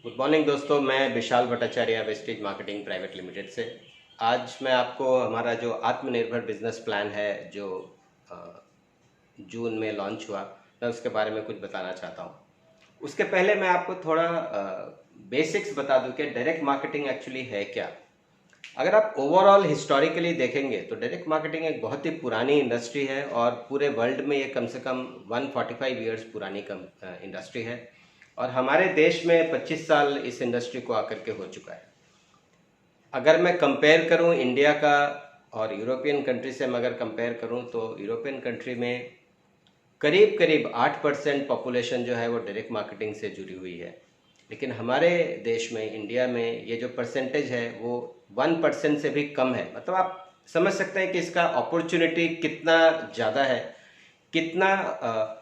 Good morning दोस्तों, मैं Vishal Bhattacharya wastage marketing private limited से। आज मैं आपको हमारा जो आत्मनिर्भर बिजनेस प्लान है जो अ, जून में लॉन्च हुआ, मैं उसके बारे में कुछ बताना चाहता हूँ। उसके पहले मैं आपको थोड़ा बेसिक्स बता दूं कि डायरेक्ट मार्केटिंग एक्चुअली है क्या। अगर आप ओवरऑल हिस्टोरिकली देखेंगे तो डायरेक्ट मार्केटिंग एक बहुत ही पुरानी इंडस्ट्री है और पूरे वर्ल्ड में ये कम से कम 145 ईयर्स पुरानी इंडस्ट्री है और हमारे देश में 25 साल इस इंडस्ट्री को आकर के हो चुका है। अगर मैं कंपेयर करूं इंडिया का और यूरोपियन कंट्री से मैं अगर कंपेयर करूं तो यूरोपियन कंट्री में करीब करीब 8% पॉपुलेशन जो है वो डायरेक्ट मार्केटिंग से जुड़ी हुई है, लेकिन हमारे देश में इंडिया में ये जो परसेंटेज है वो 1% से भी कम है। मतलब आप समझ सकते हैं कि इसका अपॉर्चुनिटी कितना ज़्यादा है, कितना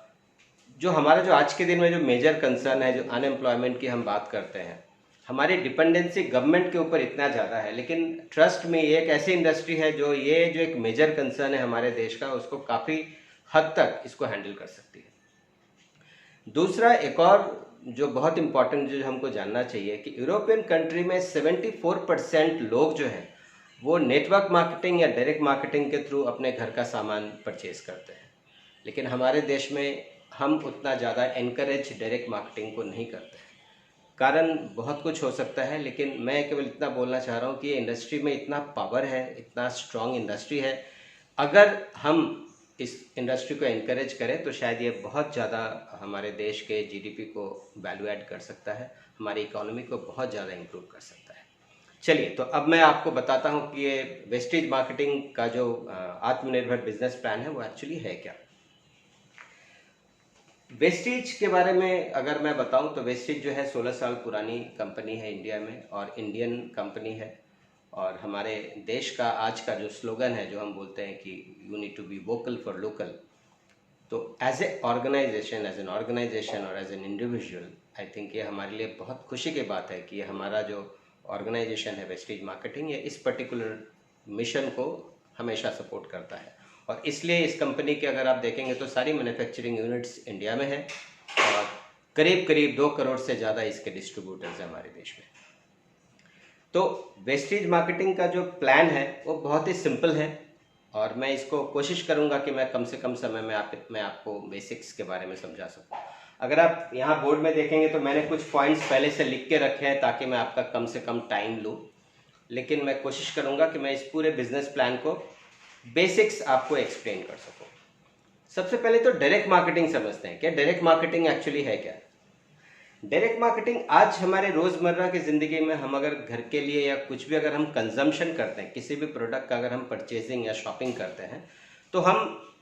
जो हमारा जो आज के दिन में जो मेजर कंसर्न है, जो अनएम्प्लॉयमेंट की हम बात करते हैं, हमारी डिपेंडेंसी गवर्नमेंट के ऊपर इतना ज़्यादा है, लेकिन ट्रस्ट में ये एक ऐसी इंडस्ट्री है जो एक मेजर कंसर्न है हमारे देश का, उसको काफ़ी हद तक इसको हैंडल कर सकती है। दूसरा एक और जो बहुत इंपॉर्टेंट जो हमको जानना चाहिए कि यूरोपियन कंट्री में 74% लोग जो हैं वो नेटवर्क मार्केटिंग या डायरेक्ट मार्केटिंग के थ्रू अपने घर का सामान परचेज करते हैं, लेकिन हमारे देश में हम उतना ज़्यादा एनकरेज डायरेक्ट मार्केटिंग को नहीं करते हैं। कारण बहुत कुछ हो सकता है, लेकिन मैं केवल इतना बोलना चाह रहा हूँ कि ये इंडस्ट्री में इतना पावर है, इतना स्ट्रॉन्ग इंडस्ट्री है। अगर हम इस इंडस्ट्री को एनकरेज करें तो शायद ये बहुत ज़्यादा हमारे देश के जीडीपी को वैल्यू ऐड कर सकता है, हमारी इकोनॉमी को बहुत ज़्यादा इम्प्रूव कर सकता है। चलिए, तो अब मैं आपको बताता हूँ कि ये वेस्टेज मार्केटिंग का जो आत्मनिर्भर बिजनेस प्लान है वो एक्चुअली है क्या। वेस्टेज के बारे में अगर मैं बताऊं तो वेस्टेज जो है 16 साल पुरानी कंपनी है इंडिया में और इंडियन कंपनी है। और हमारे देश का आज का जो स्लोगन है, जो हम बोलते हैं कि you need to be vocal for local, तो as a organization, as an organization और as an individual, I think ये हमारे लिए बहुत खुशी की बात है कि ये हमारा जो ऑर्गेनाइजेशन है वेस्टेज मार्केटिंग, ये इस पर्टिकुलर मिशन को हमेशा सपोर्ट करता है। और इसलिए इस कंपनी के अगर आप देखेंगे तो सारी मैन्युफैक्चरिंग यूनिट्स इंडिया में है और करीब करीब 2 करोड़ से ज़्यादा इसके डिस्ट्रीब्यूटर्स हैं हमारे देश में। तो वेस्टेज मार्केटिंग का जो प्लान है वो बहुत ही सिंपल है और मैं इसको कोशिश करूंगा कि मैं कम से कम समय में मैं आपको बेसिक्स के बारे में समझा सकूं। अगर आप यहाँ बोर्ड में देखेंगे तो मैंने कुछ पॉइंट्स पहले से लिख के रखे हैं ताकि मैं आपका कम से कम टाइम लूँ, लेकिन मैं कोशिश करूंगा कि मैं इस पूरे बिजनेस प्लान को बेसिक्स आपको एक्सप्लेन कर सकूं। सबसे पहले तो डायरेक्ट मार्केटिंग समझते हैं कि डायरेक्ट मार्केटिंग एक्चुअली है क्या। डायरेक्ट मार्केटिंग आज हमारे रोजमर्रा की जिंदगी में हम अगर घर के लिए या कुछ भी अगर हम कंजम्पशन करते हैं, किसी भी प्रोडक्ट का अगर हम परचेजिंग या शॉपिंग करते हैं, तो हम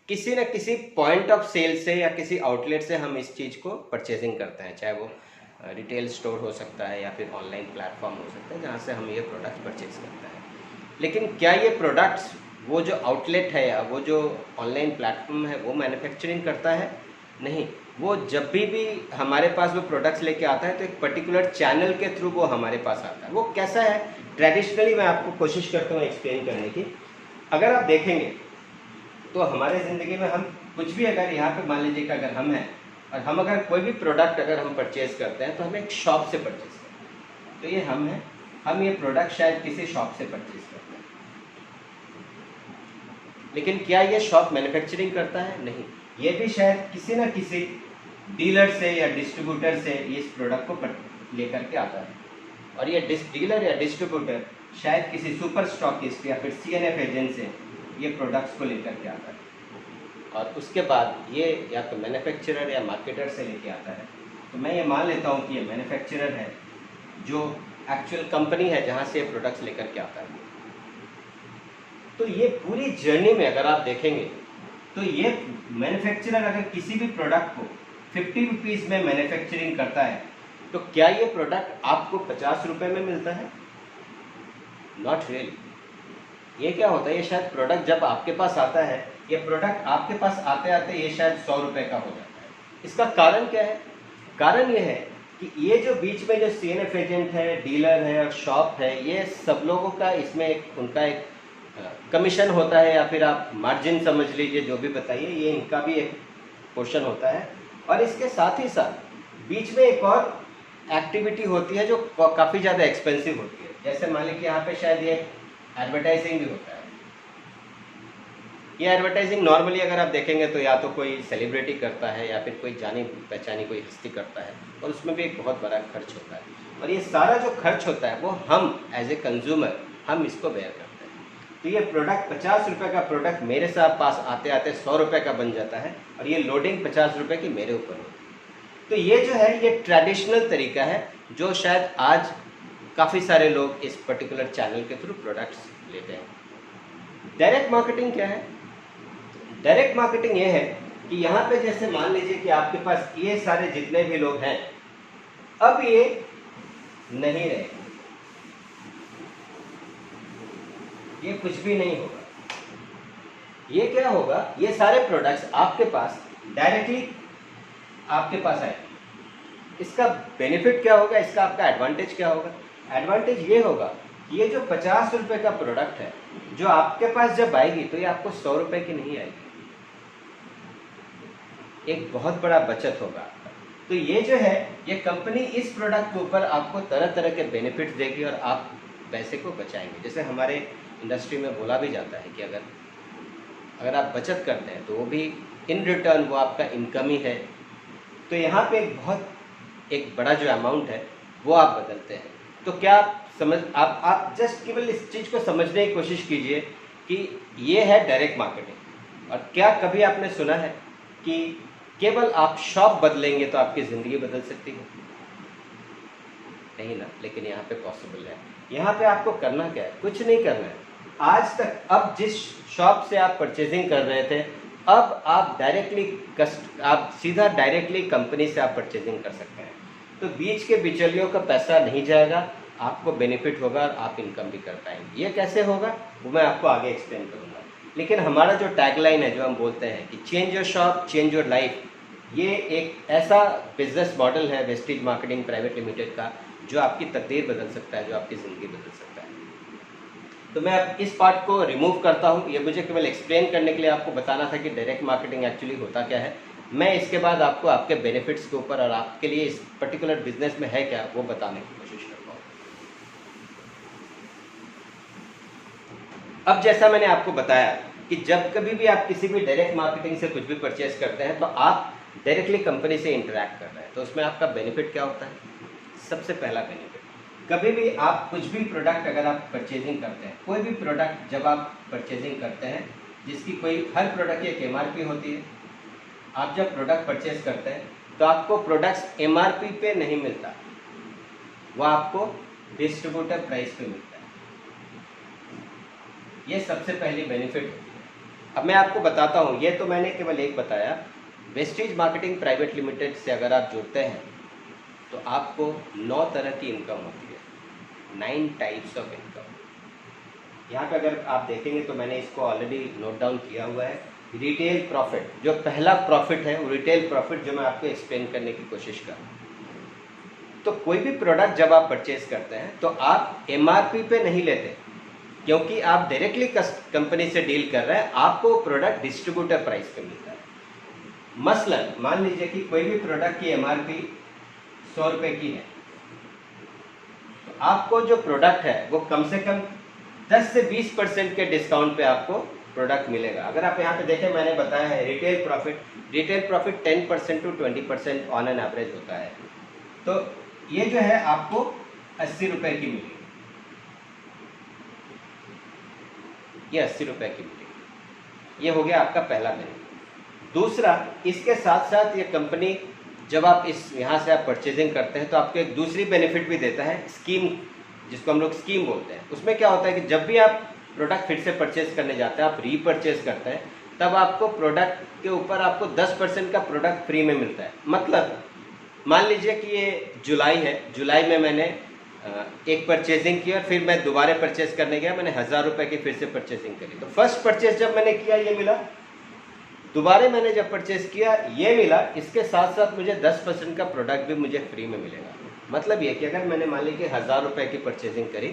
किसी न किसी पॉइंट ऑफ सेल से या किसी आउटलेट से हम इस चीज़ को परचेजिंग करते हैं, चाहे वो रिटेल स्टोर हो सकता है या फिर ऑनलाइन प्लेटफॉर्म हो सकता है जहाँ से हम ये प्रोडक्ट परचेज करते हैं। लेकिन क्या ये प्रोडक्ट्स वो जो आउटलेट है या वो जो ऑनलाइन प्लेटफॉर्म है वो मैन्युफैक्चरिंग करता है? नहीं। वो जब भी हमारे पास वो प्रोडक्ट्स लेके आता है तो एक पर्टिकुलर चैनल के थ्रू वो हमारे पास आता है। वो कैसा है ट्रेडिशनली, मैं आपको कोशिश करता हूँ एक्सप्लेन करने की। अगर आप देखेंगे तो हमारे ज़िंदगी में हम कुछ भी अगर यहाँ पे मान लीजिए कि अगर हम हैं और हम अगर कोई भी प्रोडक्ट अगर हम परचेज करते हैं तो हम एक शॉप से परचेज करते हैं। तो ये हम हैं, हम ये प्रोडक्ट शायद किसी शॉप से परचेज करते हैं, लेकिन क्या ये शॉप मैन्युफैक्चरिंग करता है? नहीं। ये भी शायद किसी न किसी डीलर से या डिस्ट्रीब्यूटर से इस प्रोडक्ट को लेकर के आता है और ये डीलर या डिस्ट्रीब्यूटर शायद किसी सुपर स्टॉकिस्ट या फिर सीएनएफ एजेंट से ये प्रोडक्ट्स को लेकर के आता है और उसके बाद ये या तो मैन्युफैक्चरर या मार्केटर से लेके आता है। तो मैं ये मान लेता हूँ कि ये मैन्युफैक्चरर है जो एक्चुअल कंपनी है जहाँ से ये प्रोडक्ट्स लेकर के आता है। तो ये पूरी जर्नी में अगर आप देखेंगे तो ये मैन्युफैक्चरर अगर किसी भी प्रोडक्ट को 50 रुपीज़ में मैन्युफैक्चरिंग करता है तो क्या ये प्रोडक्ट आपको 50 रुपये में मिलता है? Not really. ये क्या होता है, ये शायद प्रोडक्ट जब आपके पास आता है, ये प्रोडक्ट आपके पास आते आते ये शायद 100 रुपये का हो जाता है। इसका कारण क्या है? कारण ये है कि ये जो बीच में जो सीएनएफ एजेंट है, डीलर है और शॉप है, ये सब लोगों का इसमें उनका एक कमीशन होता है या फिर आप मार्जिन समझ लीजिए, जो भी बताइए, ये इनका भी एक पोर्शन होता है। और इसके साथ ही साथ बीच में एक और एक्टिविटी होती है जो काफ़ी ज़्यादा एक्सपेंसिव होती है। जैसे मान लीजिए यहाँ पे शायद ये एडवर्टाइजिंग भी होता है। ये एडवर्टाइजिंग नॉर्मली अगर आप देखेंगे तो या तो कोई सेलिब्रिटी करता है या फिर कोई जानी पहचानी कोई हस्ती करता है, और उसमें भी एक बहुत बड़ा खर्च होता है, और ये सारा जो खर्च होता है वो हम एज ए कंज्यूमर हम इसको बेयर करते हैं। तो ये प्रोडक्ट 50 रुपये का प्रोडक्ट मेरे साथ पास आते आते 100 रुपये का बन जाता है, और ये लोडिंग 50 रुपये की मेरे ऊपर होती है। तो ये जो है ये ट्रेडिशनल तरीका है जो शायद आज काफ़ी सारे लोग इस पर्टिकुलर चैनल के थ्रू प्रोडक्ट्स लेते हैं। डायरेक्ट मार्केटिंग क्या है? डायरेक्ट मार्केटिंग ये है कि यहाँ पे जैसे मान लीजिए कि आपके पास ये सारे जितने भी लोग हैं, अब ये नहीं रहे, ये कुछ भी नहीं होगा। ये क्या होगा? ये सारे प्रोडक्ट्स आपके पास डायरेक्टली आपके पास आएंगे। इसका बेनिफिट क्या होगा? इसका आपका एडवांटेज क्या होगा? एडवांटेज ये होगा कि ये जो 50 रुपये का प्रोडक्ट है जो आपके पास जब आएगी तो ये आपको 100 रुपये की नहीं आएगी, एक बहुत बड़ा बचत होगा आपका। तो ये जो है ये कंपनी इस प्रोडक्ट के ऊपर आपको तरह तरह के बेनिफिट्स देगी और आप पैसे को बचाएंगे। जैसे हमारे इंडस्ट्री में बोला भी जाता है कि अगर आप बचत करते हैं तो वो भी इन रिटर्न वो आपका इनकम ही है। तो यहाँ पे एक बड़ा जो अमाउंट है वो आप बदलते हैं। तो क्या आप जस्ट केवल इस चीज़ को समझने की कोशिश कीजिए कि ये है डायरेक्ट मार्केटिंग। और क्या कभी आपने सुना है कि केवल आप शॉप बदलेंगे तो आपकी ज़िंदगी बदल सकती है? नहीं ना, लेकिन यहाँ पे पॉसिबल है। यहाँ पे आपको करना क्या है? कुछ नहीं करना है। आज तक अब जिस शॉप से आप परचेजिंग कर रहे थे, अब आप सीधा डायरेक्टली कंपनी से आप परचेजिंग कर सकते हैं। तो बीच के बिचौलियों का पैसा नहीं जाएगा, आपको बेनिफिट होगा और आप इनकम भी कर पाएंगे। ये कैसे होगा वो मैं आपको आगे एक्सप्लेन करूँगा। लेकिन हमारा जो टैगलाइन है, जो हम बोलते हैं कि change your shop change your life, ये एक ऐसा बिजनेस मॉडल है वेस्टीज मार्केटिंग प्राइवेट लिमिटेड का जो आपकी तकदीर बदल सकता है, जो आपकी ज़िंदगी बदल सकता है। तो मैं अब इस पार्ट को रिमूव करता हूँ। ये मुझे केवल एक्सप्लेन करने के लिए आपको बताना था कि डायरेक्ट मार्केटिंग एक्चुअली होता क्या है। मैं इसके बाद आपको आपके बेनिफिट्स के ऊपर और आपके लिए इस पर्टिकुलर बिजनेस में है क्या वो बताने की कोशिश करता हूँ। अब जैसा मैंने आपको बताया कि जब कभी भी आप किसी भी डायरेक्ट मार्केटिंग से कुछ भी परचेज करते हैं तो आप डायरेक्टली कंपनी से इंटरैक्ट कर रहे हैं। तो उसमें आपका बेनिफिट क्या होता है? सबसे पहला बेनिफिट, कभी भी आप कुछ भी प्रोडक्ट अगर आप परचेजिंग करते हैं, कोई भी प्रोडक्ट जब आप परचेजिंग करते हैं जिसकी हर प्रोडक्ट की एक MRP होती है। आप जब प्रोडक्ट परचेज करते हैं तो आपको प्रोडक्ट्स MRP पे नहीं मिलता, वो आपको डिस्ट्रीब्यूटर प्राइस पे मिलता है। ये सबसे पहली बेनिफिट होती है। अब मैं आपको बताता हूँ, ये तो मैंने केवल एक बताया। वेस्टीज मार्केटिंग प्राइवेट लिमिटेड से अगर आप जुड़ते हैं तो आपको 9 तरह की इनकम होती है, 9 टाइप्स ऑफ इनकम। यहाँ पे अगर आप देखेंगे तो मैंने इसको ऑलरेडी नोट डाउन किया हुआ है। रिटेल प्रॉफिट, जो पहला प्रॉफिट है वो रिटेल प्रॉफिट, जो मैं आपको एक्सप्लेन करने की कोशिश कर रहा हूँ। तो कोई भी प्रोडक्ट जब आप परचेज करते हैं तो आप MRP पे नहीं लेते, क्योंकि आप डायरेक्टली कंपनी से डील कर रहे हैं। आपको प्रोडक्ट डिस्ट्रीब्यूटर प्राइस पे मिलता है। मसलन मान लीजिए कि कोई भी प्रोडक्ट की MRP 100 रुपये की है, तो आपको जो प्रोडक्ट है वो कम से कम 10 से 20% के डिस्काउंट पे आपको प्रोडक्ट मिलेगा। अगर आप यहाँ पे देखें, मैंने बताया है retail profit 10% to 20% on an average होता है। तो ये जो है आपको 80 रुपये की मिलेगी, ये 80 रुपये की मिलेगी। ये हो गया आपका पहला बेनिफिट। दूसरा, इसके साथ साथ ये कंपनी जब आप यहाँ से आप परचेजिंग करते हैं तो आपको एक दूसरी बेनिफिट भी देता है, स्कीम, जिसको हम लोग स्कीम बोलते हैं। उसमें क्या होता है कि जब भी आप प्रोडक्ट फिर से परचेज करने जाते हैं, आप रीपरचेज करते हैं, तब आपको प्रोडक्ट के ऊपर आपको 10% का प्रोडक्ट फ्री में मिलता है। मतलब मान लीजिए कि ये जुलाई है, जुलाई में मैंने एक परचेजिंग की और फिर मैं दोबारा परचेज करने गया, मैंने 1000 रुपये की फिर से परचेजिंग करी। तो फर्स्ट परचेज जब मैंने किया ये मिला, दोबारा मैंने जब परचेज किया ये मिला, इसके साथ साथ मुझे 10% का प्रोडक्ट भी मुझे फ्री में मिलेगा। मतलब ये कि अगर मैंने मान लीजिए 1000 रुपये की परचेजिंग करी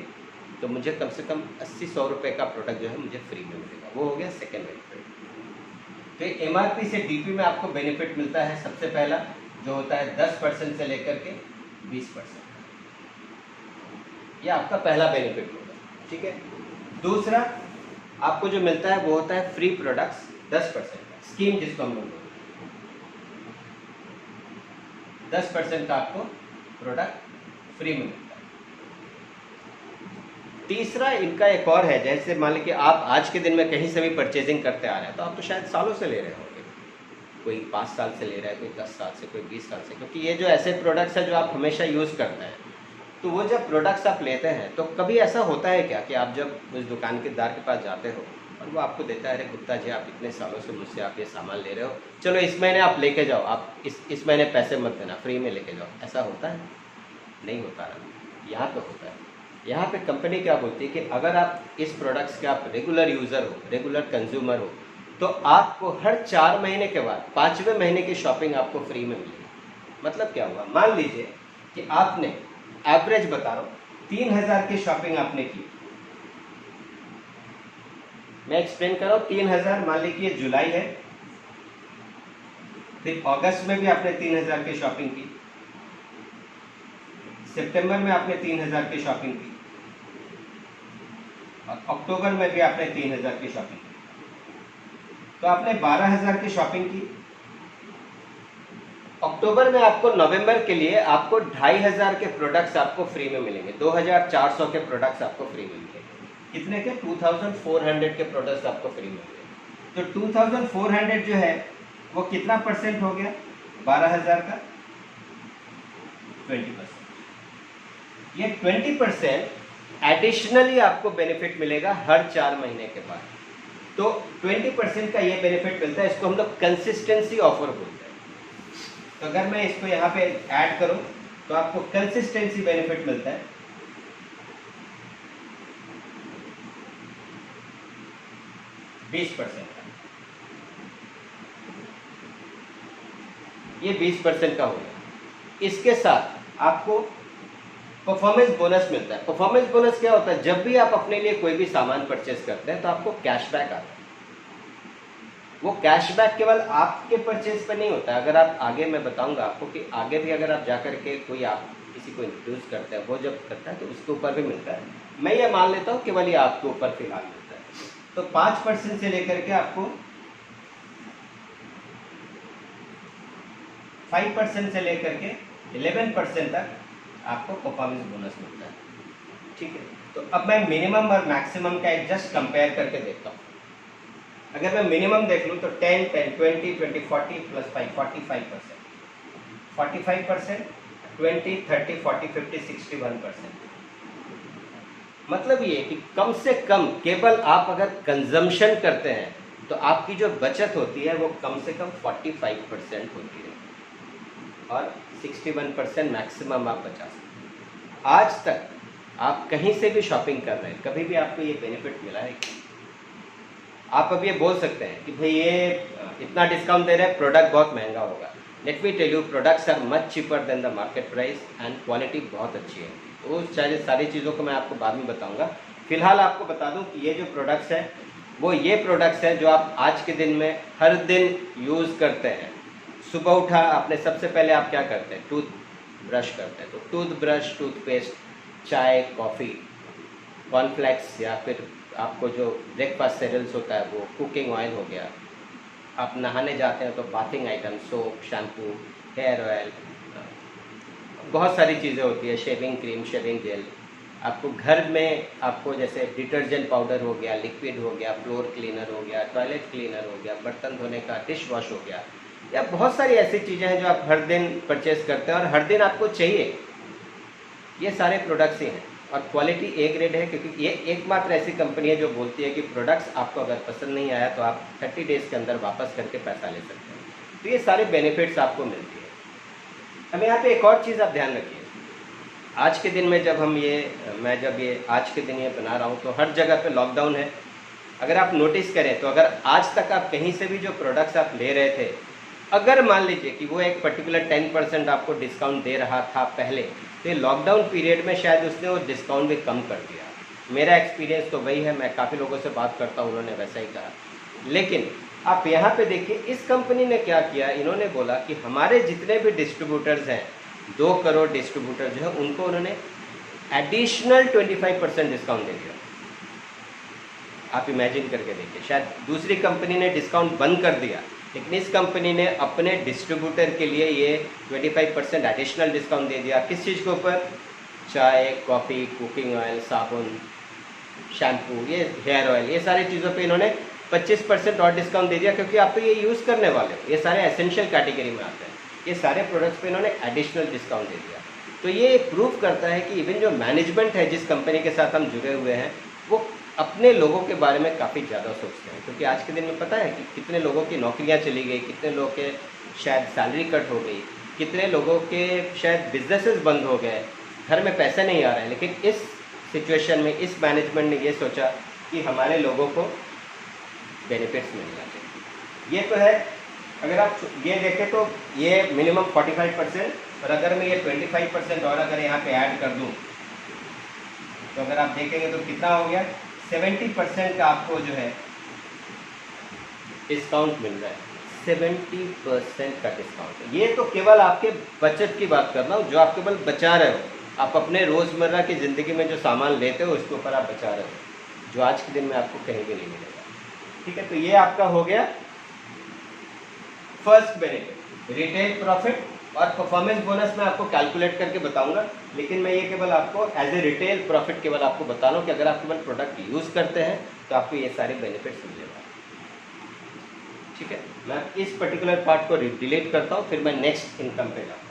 तो मुझे कम से कम 80-100 रुपये का प्रोडक्ट जो है मुझे फ्री में मिलेगा। वो हो गया सेकेंड बेनिफिट। फिर MRP से DP में आपको बेनिफिट मिलता है। सबसे पहला जो होता है 10% से लेकर के 20%। ये आपका पहला बेनिफिट होगा, ठीक है। दूसरा आपको जो मिलता है वो होता है फ्री प्रोडक्ट्स 10% का, स्कीम जिसको हम लोग बोलते हैं। 10% का आपको प्रोडक्ट फ्री में मिलता है। तीसरा इनका एक और है, जैसे मान लीजिए आप आज के दिन में कहीं से भी परचेजिंग करते आ रहे हैं तो आप तो शायद सालों से ले रहे होंगे, कोई 5 साल से ले रहा है, कोई 10 साल से, कोई 20 साल से, क्योंकि ये जो ऐसे प्रोडक्ट्स हैं जो आप हमेशा यूज़ करते हैं। तो वो जब प्रोडक्ट्स आप लेते हैं तो कभी ऐसा होता है क्या कि आप जब उस दुकानदार के पास जाते हो और वो आपको देता है, अरे गुप्ता जी आप इतने सालों से मुझसे आप ये सामान ले रहे हो, चलो इस महीने आप लेके जाओ, आप इस महीने पैसे मत देना, फ्री में लेके जाओ, ऐसा होता है? नहीं होता ना। यहाँ पे होता है। यहाँ पे कंपनी क्या बोलती है कि अगर आप इस प्रोडक्ट्स के आप रेगुलर यूज़र हो, रेगुलर कंज्यूमर हो, तो आपको हर 4 महीने के बाद 5वें महीने की शॉपिंग आपको फ्री में मिलेगी। मतलब क्या हुआ, मान लीजिए कि आपने एवरेज बता रहा हूँ 3000 की शॉपिंग आपने की, मैं एक्सप्लेन कर रहा हूँ। 3000 मान लीजिए जुलाई है, फिर अगस्त में भी आपने 3000 की शॉपिंग की, सितंबर में आपने 3000 की शॉपिंग की, और अक्टूबर में भी आपने 3000 की शॉपिंग की, तो आपने 12000 की शॉपिंग की। अक्टूबर में आपको नवंबर के लिए आपको 2500 के प्रोडक्ट्स आपको फ्री में मिलेंगे, 2400 के प्रोडक्ट्स आपको फ्री में मिलेंगे। कितने के? 2400 के प्रोडक्ट्स आपको फ्री में मिलेंगे। तो 2400 जो है वो कितना परसेंट हो गया 12000 का? 20%। ये 20% एडिशनली आपको बेनिफिट मिलेगा हर 4 महीने के बाद। तो 20% का ये बेनिफिट मिलता है, इसको हम लोग कंसिस्टेंसी ऑफर बोलते हैं। तो अगर मैं इसको यहाँ पे ऐड करूं तो आपको कंसिस्टेंसी बेनिफिट मिलता है 20% का। ये 20% का हो गया। इसके साथ आपको परफॉर्मेंस बोनस मिलता है। परफॉर्मेंस बोनस क्या होता है? जब भी आप अपने लिए कोई भी सामान परचेस करते हैं तो आपको कैशबैक आता है। वो कैशबैक केवल आपके परचेज पे नहीं होता है। अगर आप आगे, मैं बताऊंगा आपको कि आगे भी अगर आप जाकर के कोई आप किसी को इंट्रोड्यूस करते हैं, वो जब करता है तो उसके ऊपर भी मिलता है। मैं ये मान लेता हूँ केवल ये आपके ऊपर फिलहाल मिलता है। तो 5% से लेकर के आपको 5% से लेकर के 11% तक आपको परफॉर्मेंस बोनस मिलता है, ठीक है। तो अब मैं मिनिमम और मैक्सिमम का एक जस्ट कंपेयर करके देखता हूँ। अगर मैं मिनिमम देख लूँ तो 10, 10, 20, 20, 40 प्लस 5, 45%, 45%, 20, 30, 40, 50, 61%। मतलब ये कि कम से कम केवल आप अगर कंजम्पशन करते हैं तो आपकी जो बचत होती है वो कम से कम 45% होती है और 61% मैक्सिमम आप बचा सकते हैं। आज तक आप कहीं से भी शॉपिंग कर रहे हैं, कभी भी आपको ये बेनिफिट मिला है क्या? आप अब ये बोल सकते हैं कि भाई ये इतना डिस्काउंट दे रहे हैं, प्रोडक्ट बहुत महंगा होगा। Let me tell you, products are much cheaper than the market price and quality बहुत अच्छी है। वो सारी चीज़ों को मैं आपको बाद में बताऊंगा। फिलहाल आपको बता दूं कि ये जो प्रोडक्ट्स हैं वो ये प्रोडक्ट्स हैं जो आप आज के दिन में हर दिन यूज़ करते हैं। सुबह उठा आपने, सबसे पहले आप क्या करते हैं? टूथ ब्रश करते हैं। तो टूथ ब्रश, टूथपेस्ट, चाय, कॉफ़ी, कॉर्नफ्लेक्स, या फिर आपको जो ब्रेकफास्ट सीरियल्स होता है वो, कुकिंग ऑयल हो गया। आप नहाने जाते हैं तो bathing item, soap, shampoo, hair oil, बहुत सारी चीज़ें होती है, शेविंग क्रीम, शेविंग जेल। आपको घर में आपको जैसे डिटर्जेंट पाउडर हो गया, लिक्विड हो गया, फ्लोर क्लीनर हो गया, टॉयलेट क्लीनर हो गया, बर्तन धोने का डिश वॉश हो गया, या बहुत सारी ऐसी चीज़ें हैं जो आप हर दिन परचेज करते हैं और हर दिन आपको चाहिए। ये सारे प्रोडक्ट्स ही हैं और क्वालिटी ए ग्रेड है, क्योंकि ये एकमात्र ऐसी कंपनी है जो बोलती है कि प्रोडक्ट्स आपको अगर पसंद नहीं आया तो आप 30 डेज़ के अंदर वापस करके पैसा ले सकते हैं। तो ये सारे बेनिफिट्स आपको मिलती है। अब यहाँ पे एक और चीज़ आप ध्यान रखिए, आज के दिन में जब मैं जब ये आज के दिन ये बना रहा हूँ तो हर जगह पे लॉकडाउन है। अगर आप नोटिस करें तो अगर आज तक आप कहीं से भी जो प्रोडक्ट्स आप ले रहे थे, अगर मान लीजिए कि वो एक पर्टिकुलर 10% आपको डिस्काउंट दे रहा था पहले, तो लॉकडाउन पीरियड में शायद उसने वो डिस्काउंट भी कम कर दिया। मेरा एक्सपीरियंस तो वही है, मैं काफ़ी लोगों से बात करता हूँ, उन्होंने वैसा ही कहा। लेकिन आप यहाँ पे देखिए इस कंपनी ने क्या किया, इन्होंने बोला कि हमारे जितने भी डिस्ट्रीब्यूटर्स हैं 2 करोड़ डिस्ट्रीब्यूटर जो है उनको उन्होंने एडिशनल 25% डिस्काउंट दे दिया। आप इमेजिन करके देखिए, शायद दूसरी कंपनी ने डिस्काउंट बंद कर दिया, लेकिन इस कंपनी ने अपने डिस्ट्रीब्यूटर के लिए ये 25% एडिशनल डिस्काउंट दे दिया। किस चीज़ के ऊपर? चाय, कॉफ़ी, कुकिंग ऑयल, साबुन, शैम्पू, ये हेयर ऑयल, ये सारी चीज़ों पे इन्होंने 25% और डिस्काउंट दे दिया, क्योंकि आप तो ये यूज़ करने वाले हो, ये सारे एसेंशियल कैटेगरी में आते हैं। ये सारे प्रोडक्ट्स पे इन्होंने एडिशनल डिस्काउंट दे दिया। तो ये प्रूव करता है कि इवन जो मैनेजमेंट है जिस कंपनी के साथ हम जुड़े हुए हैं, वो अपने लोगों के बारे में काफ़ी ज़्यादा सोचते हैं। क्योंकि आज के दिन में पता है कि कितने लोगों की नौकरियां चली गई, कितने लोगों के शायद सैलरी कट हो गई, कितने लोगों के शायद बिजनेसेस बंद हो गए, घर में पैसे नहीं आ रहे हैं। लेकिन इस सिचुएशन में इस मैनेजमेंट ने ये सोचा कि हमारे लोगों को बेनिफिट्स मिलना चाहिए। ये तो है। अगर आप ये देखें तो ये मिनिमम 45%, और अगर मैं ये 25% और अगर यहाँ पे ऐड कर दूँ तो अगर आप देखेंगे तो कितना हो गया? 70% का आपको जो है डिस्काउंट मिल रहा है। 70% का डिस्काउंट। ये तो केवल आपके बचत की बात कर रहा हूँ, जो आप केवल बचा रहे हो, आप अपने रोज़मर्रा की ज़िंदगी में जो सामान लेते हो उसके ऊपर आप बचा रहे हो, जो आज के दिन में आपको कहीं भी नहीं मिलेगा। ठीक है, तो ये आपका हो गया फर्स्ट बेनिफिट, रिटेल प्रॉफिट। और परफॉर्मेंस बोनस मैं आपको कैलकुलेट करके बताऊंगा, लेकिन मैं ये केवल आपको एज ए रिटेल प्रॉफिट केवल आपको बता रहा हूँ कि अगर आप केवल प्रोडक्ट यूज़ करते हैं तो आपको ये सारे बेनिफिट्स मिलेगा। ठीक है, मैं इस पर्टिकुलर पार्ट को डिलीट करता हूँ, फिर मैं नेक्स्ट इनकम पे जाता हूँ।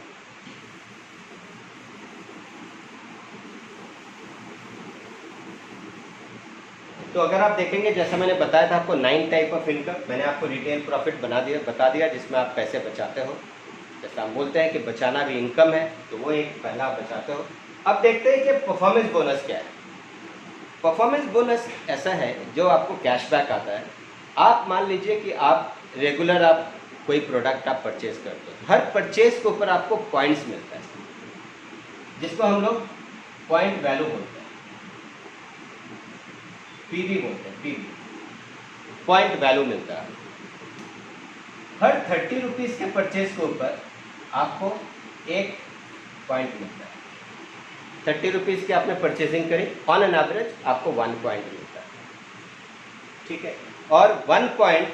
तो अगर आप देखेंगे, जैसा मैंने बताया था आपको 9 टाइप ऑफ इनकम, मैंने आपको रिटेल प्रॉफिट बता दिया जिसमें आप पैसे बचाते हो। जैसा हम बोलते हैं कि बचाना भी इनकम है, तो वो एक पहला आप बचाते हो। अब देखते हैं कि परफॉर्मेंस बोनस क्या है। परफॉर्मेंस बोनस ऐसा है जो आपको कैशबैक आता है। आप मान लीजिए कि आप रेगुलर आप कोई प्रोडक्ट आप परचेज करते हो, हर परचेज के ऊपर आपको पॉइंट्स मिलता है, जिसको हम लोग पॉइंट वैल्यू बोलते हैं, पीवी बोलते हैं, पीवी, पॉइंट वैल्यू मिलता है। हर 30 रुपीज़ के परचेज के ऊपर आपको 1 पॉइंट मिलता है। 30 रुपीज़ की आपने परचेजिंग करी, ऑन एन एवरेज आपको 1 पॉइंट मिलता है। ठीक है, और 1 पॉइंट,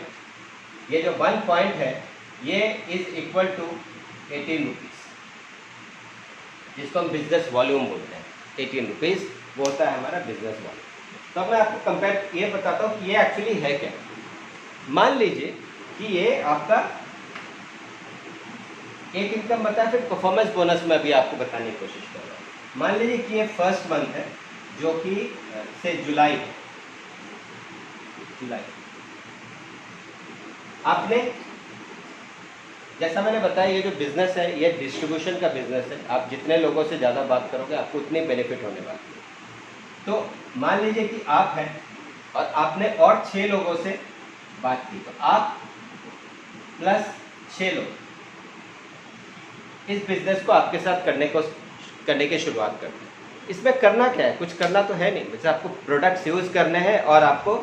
ये जो 1 पॉइंट है ये इज इक्वल टू 18 रुपीज़, जिसको हम बिजनेस वॉल्यूम बोलते हैं। 18 रुपीज़ वो होता है हमारा बिजनेस वॉल्यूम। तो मैं आपको कंपेयर ये बताता हूँ कि ये एक्चुअली है क्या। मान लीजिए कि ये आपका एक इनकम बताया, फिर परफॉर्मेंस बोनस में अभी आपको बताने की कोशिश कर रहा हूँ। मान लीजिए कि ये फर्स्ट मंथ है, जो कि से जुलाई है। जुलाई आपने, जैसा मैंने बताया, ये जो बिजनेस है ये डिस्ट्रीब्यूशन का बिजनेस है। आप जितने लोगों से ज़्यादा बात करोगे आपको उतने बेनिफिट होने वाले हैं। तो मान लीजिए कि आप हैं और आपने और 6 लोगों से बात की, तो आप प्लस 6 लोग इस बिजनेस को आपके साथ करने की शुरुआत करते हैं। इसमें करना क्या है? कुछ करना तो है नहीं, वैसे आपको प्रोडक्ट्स यूज़ करने हैं और आपको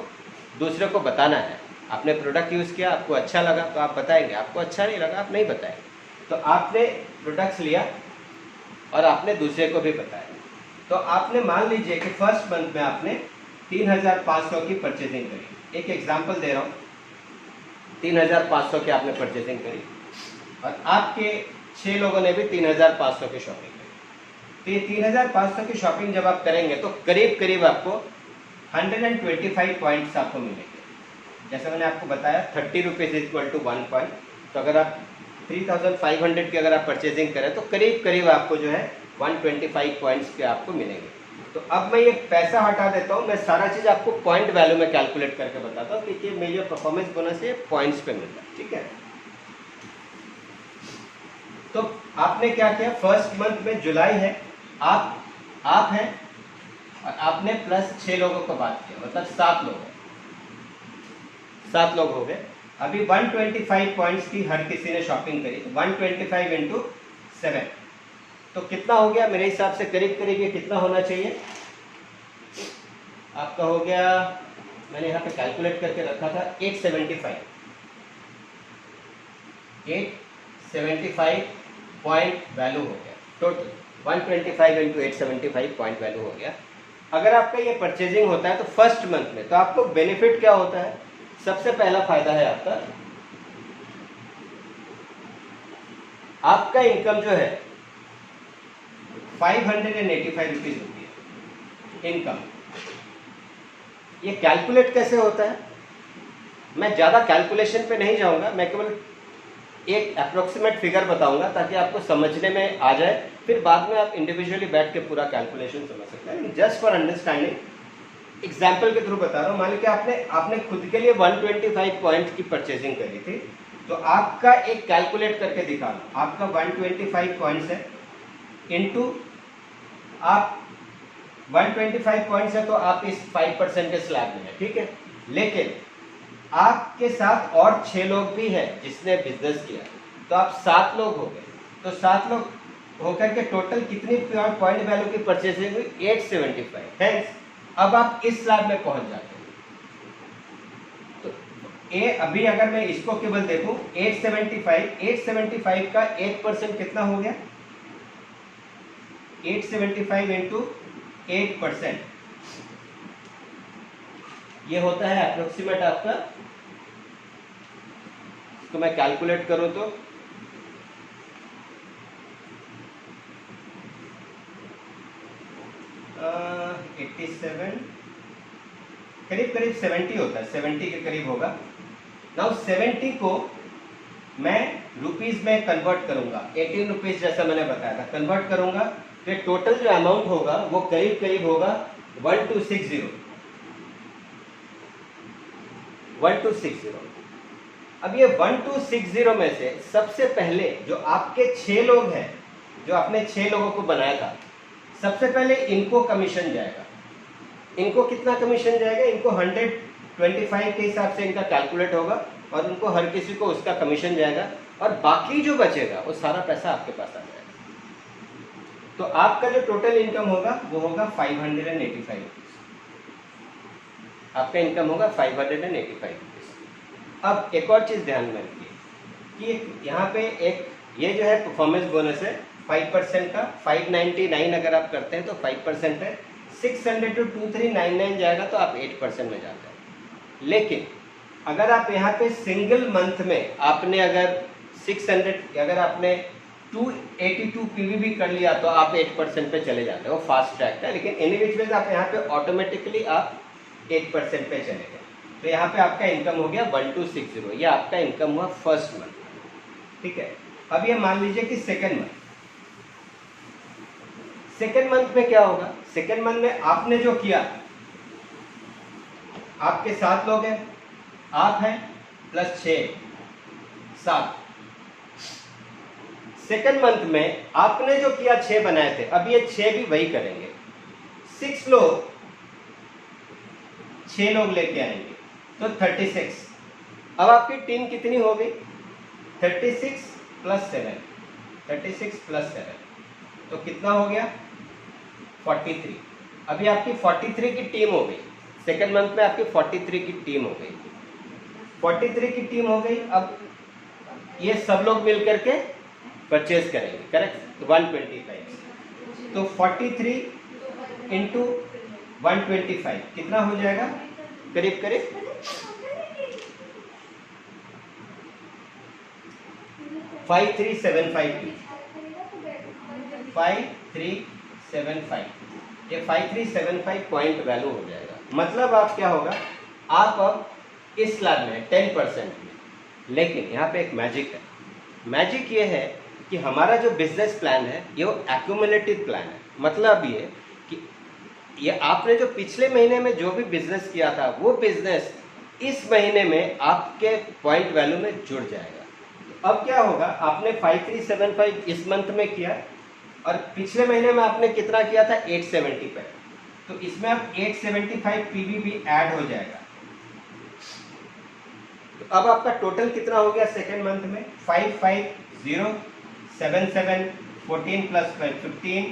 दूसरे को बताना है। आपने प्रोडक्ट यूज़ किया, आपको अच्छा लगा तो आप बताएंगे, आपको अच्छा नहीं लगा आप नहीं बताएंगे। तो आपने प्रोडक्ट्स लिया और आपने दूसरे को भी बताया। तो आपने मान लीजिए कि फर्स्ट मंथ में आपने 3500 की परचेजिंग करी। एक एग्जांपल दे रहा हूँ, 3500 की आपने परचेजिंग करी और आपके 6 लोगों ने भी 3500 की शॉपिंग करी। तो ये 3500 की शॉपिंग जब आप करेंगे तो करीब करीब आपको 125 पॉइंट्स आपको मिलेंगे। जैसे मैंने आपको बताया 30 रुपीज़ इक्वल टू 1 पॉइंट। तो अगर आप 3500 की अगर आप परचेजिंग करें तो करीब करीब आपको जो है 125 पॉइंट्स के आपको मिलेंगे। तो अब मैं ये पैसा हटा देता हूँ, मैं सारा चीज़ आपको पॉइंट वैल्यू में कैलकुलेट करके बताता हूँ कि मेजर परफॉर्मेंस बोनस है पॉइंट्स पे मिलता है। ठीक है, तो आपने क्या किया, फर्स्ट मंथ में जुलाई है, आप हैं और आपने प्लस 6 लोगों को बात किया, मतलब 7 लोग हैं, 7 लोग हो गए। अभी 125 पॉइंट्स की हर किसी ने शॉपिंग करी, 125 इंटू 7 तो कितना हो गया? मेरे हिसाब से करीब करीब ये कितना होना चाहिए आपका? हो गया, मैंने यहाँ पे कैलकुलेट करके रखा था, 875 पॉइंट वैल्यू हो गया। टोटल 125 इंटू 875 पॉइंट वैल्यू हो गया। अगर आपका ये परचेजिंग होता है तो फर्स्ट मंथ में तो आपको बेनिफिट क्या होता है? सबसे पहला फायदा है आपका इनकम जो है 585 रुपीज होती है इनकम। ये कैलकुलेट कैसे होता है? मैं ज़्यादा कैलकुलेशन पे नहीं जाऊंगा, मैं केवल एक अप्रोक्सीमेट फिगर बताऊंगा ताकि आपको समझने में आ जाए, फिर बाद में आप इंडिविजुअली बैठ के पूरा कैलकुलेशन समझ सकते हैं। जस्ट फॉर अंडरस्टैंडिंग एग्जाम्पल के थ्रू बता रहा हूँ। मान लीजिए आपने खुद के लिए 125 पॉइंट की परचेजिंग करी थी, तो आपका एक कैलकुलेट करके दिखा लो, आपका 125 पॉइंट्स है इनटू आप 125 पॉइंट्स है तो आप इस 5% के स्लैब में है, ठीक है। लेकिन आपके साथ और 6 लोग भी हैं जिसने बिजनेस किया, तो आप 7 लोग हो गए। तो 7 लोग होकर के टोटल कितनी पॉइंट वैल्यू की परचेसिंग हुई? 875। हेंस अब आप इस स्लैब में पहुंच जाते हैं। तो अभी अगर मैं इसको केवल देखूं 875 का 8% कितना हो गया? 875 इंटू 8% ये होता है अप्रोक्सीमेट आपका। इसको मैं कैलकुलेट करूं तो 87 करीब 70 होता है, 70 के करीब होगा। नाउ 70 को मैं रुपीज में कन्वर्ट करूंगा, 18 रुपीज जैसा मैंने बताया था, कन्वर्ट करूंगा तो टोटल जो अमाउंट होगा वो करीब करीब होगा 1260। अब ये 1260 में से सबसे पहले जो आपके 6 लोग हैं, जो आपने 6 लोगों को बनाया था, सबसे पहले इनको कमीशन जाएगा। इनको कितना कमीशन जाएगा? इनको 125 के हिसाब से इनका कैलकुलेट होगा और उनको हर किसी को उसका कमीशन जाएगा, और बाकी जो बचेगा वो सारा पैसा आपके पास आ जाएगा। तो आपका जो टोटल इनकम होगा वो होगा 585 रुपीज। आपका इनकम होगा 585 रुपीज। अब एक और चीज ध्यान में रखिए कि यहाँ पे एक ये जो है परफॉर्मेंस बोनस है 5% का, 599 अगर आप करते हैं तो 5% है। 600 to 2399 जाएगा तो आप 8% में जाते हैं। लेकिन अगर आप यहाँ पे सिंगल मंथ में आपने अगर 600 अगर आपने 282 पीवी कर लिया तो आप 8% पे चले जाते हो, वो फास्ट ट्रैक है। लेकिन एनी विच वेज आप यहाँ पे ऑटोमेटिकली आप 8% पे चले गए, तो यहाँ पे आपका इनकम हो गया 1260। ये आपका इनकम हुआ फर्स्ट मंथ, ठीक है। अब ये मान लीजिए कि सेकेंड मंथ में क्या होगा? सेकेंड मंथ में आपने जो किया, आपके 7 लोग हैं, आप हैं प्लस 6 7। सेकेंड मंथ में आपने जो किया 6 बनाए थे, अब ये 6 भी वही करेंगे। 6 लोग लेके आएंगे तो 36। अब आपकी टीम कितनी हो गई? 36 प्लस 7 तो कितना हो गया? 43। अभी आपकी 43 की टीम हो गई। सेकेंड मंथ में आपकी 43 की टीम हो गई। 43 की टीम हो गई। अब ये सब लोग मिल करके परचेज करेंगे, करेक्ट? 125। तो 43 इंटू 125 कितना हो जाएगा? करीब करीब 5375। 5375 ये 5375 पॉइंट वैल्यू हो जाएगा। मतलब आप क्या होगा, आप अब इस स्लैब में 10% में। लेकिन यहाँ पे एक मैजिक है। मैजिक ये है कि हमारा जो बिजनेस प्लान है ये वो एक्यूमुलेटिव प्लान है। मतलब ये कि ये आपने जो पिछले महीने में जो भी बिजनेस किया था वो बिजनेस इस महीने में आपके पॉइंट वैल्यू में जुड़ जाएगा। तो अब क्या होगा, आपने 5375 इस मंथ में किया और पिछले महीने में आपने कितना किया था? 875। तो इसमें अब 875 पीवी भी ऐड हो जाएगा। तो अब आपका टोटल कितना हो गया सेकेंड मंथ में? 55077 14 प्लस 12 15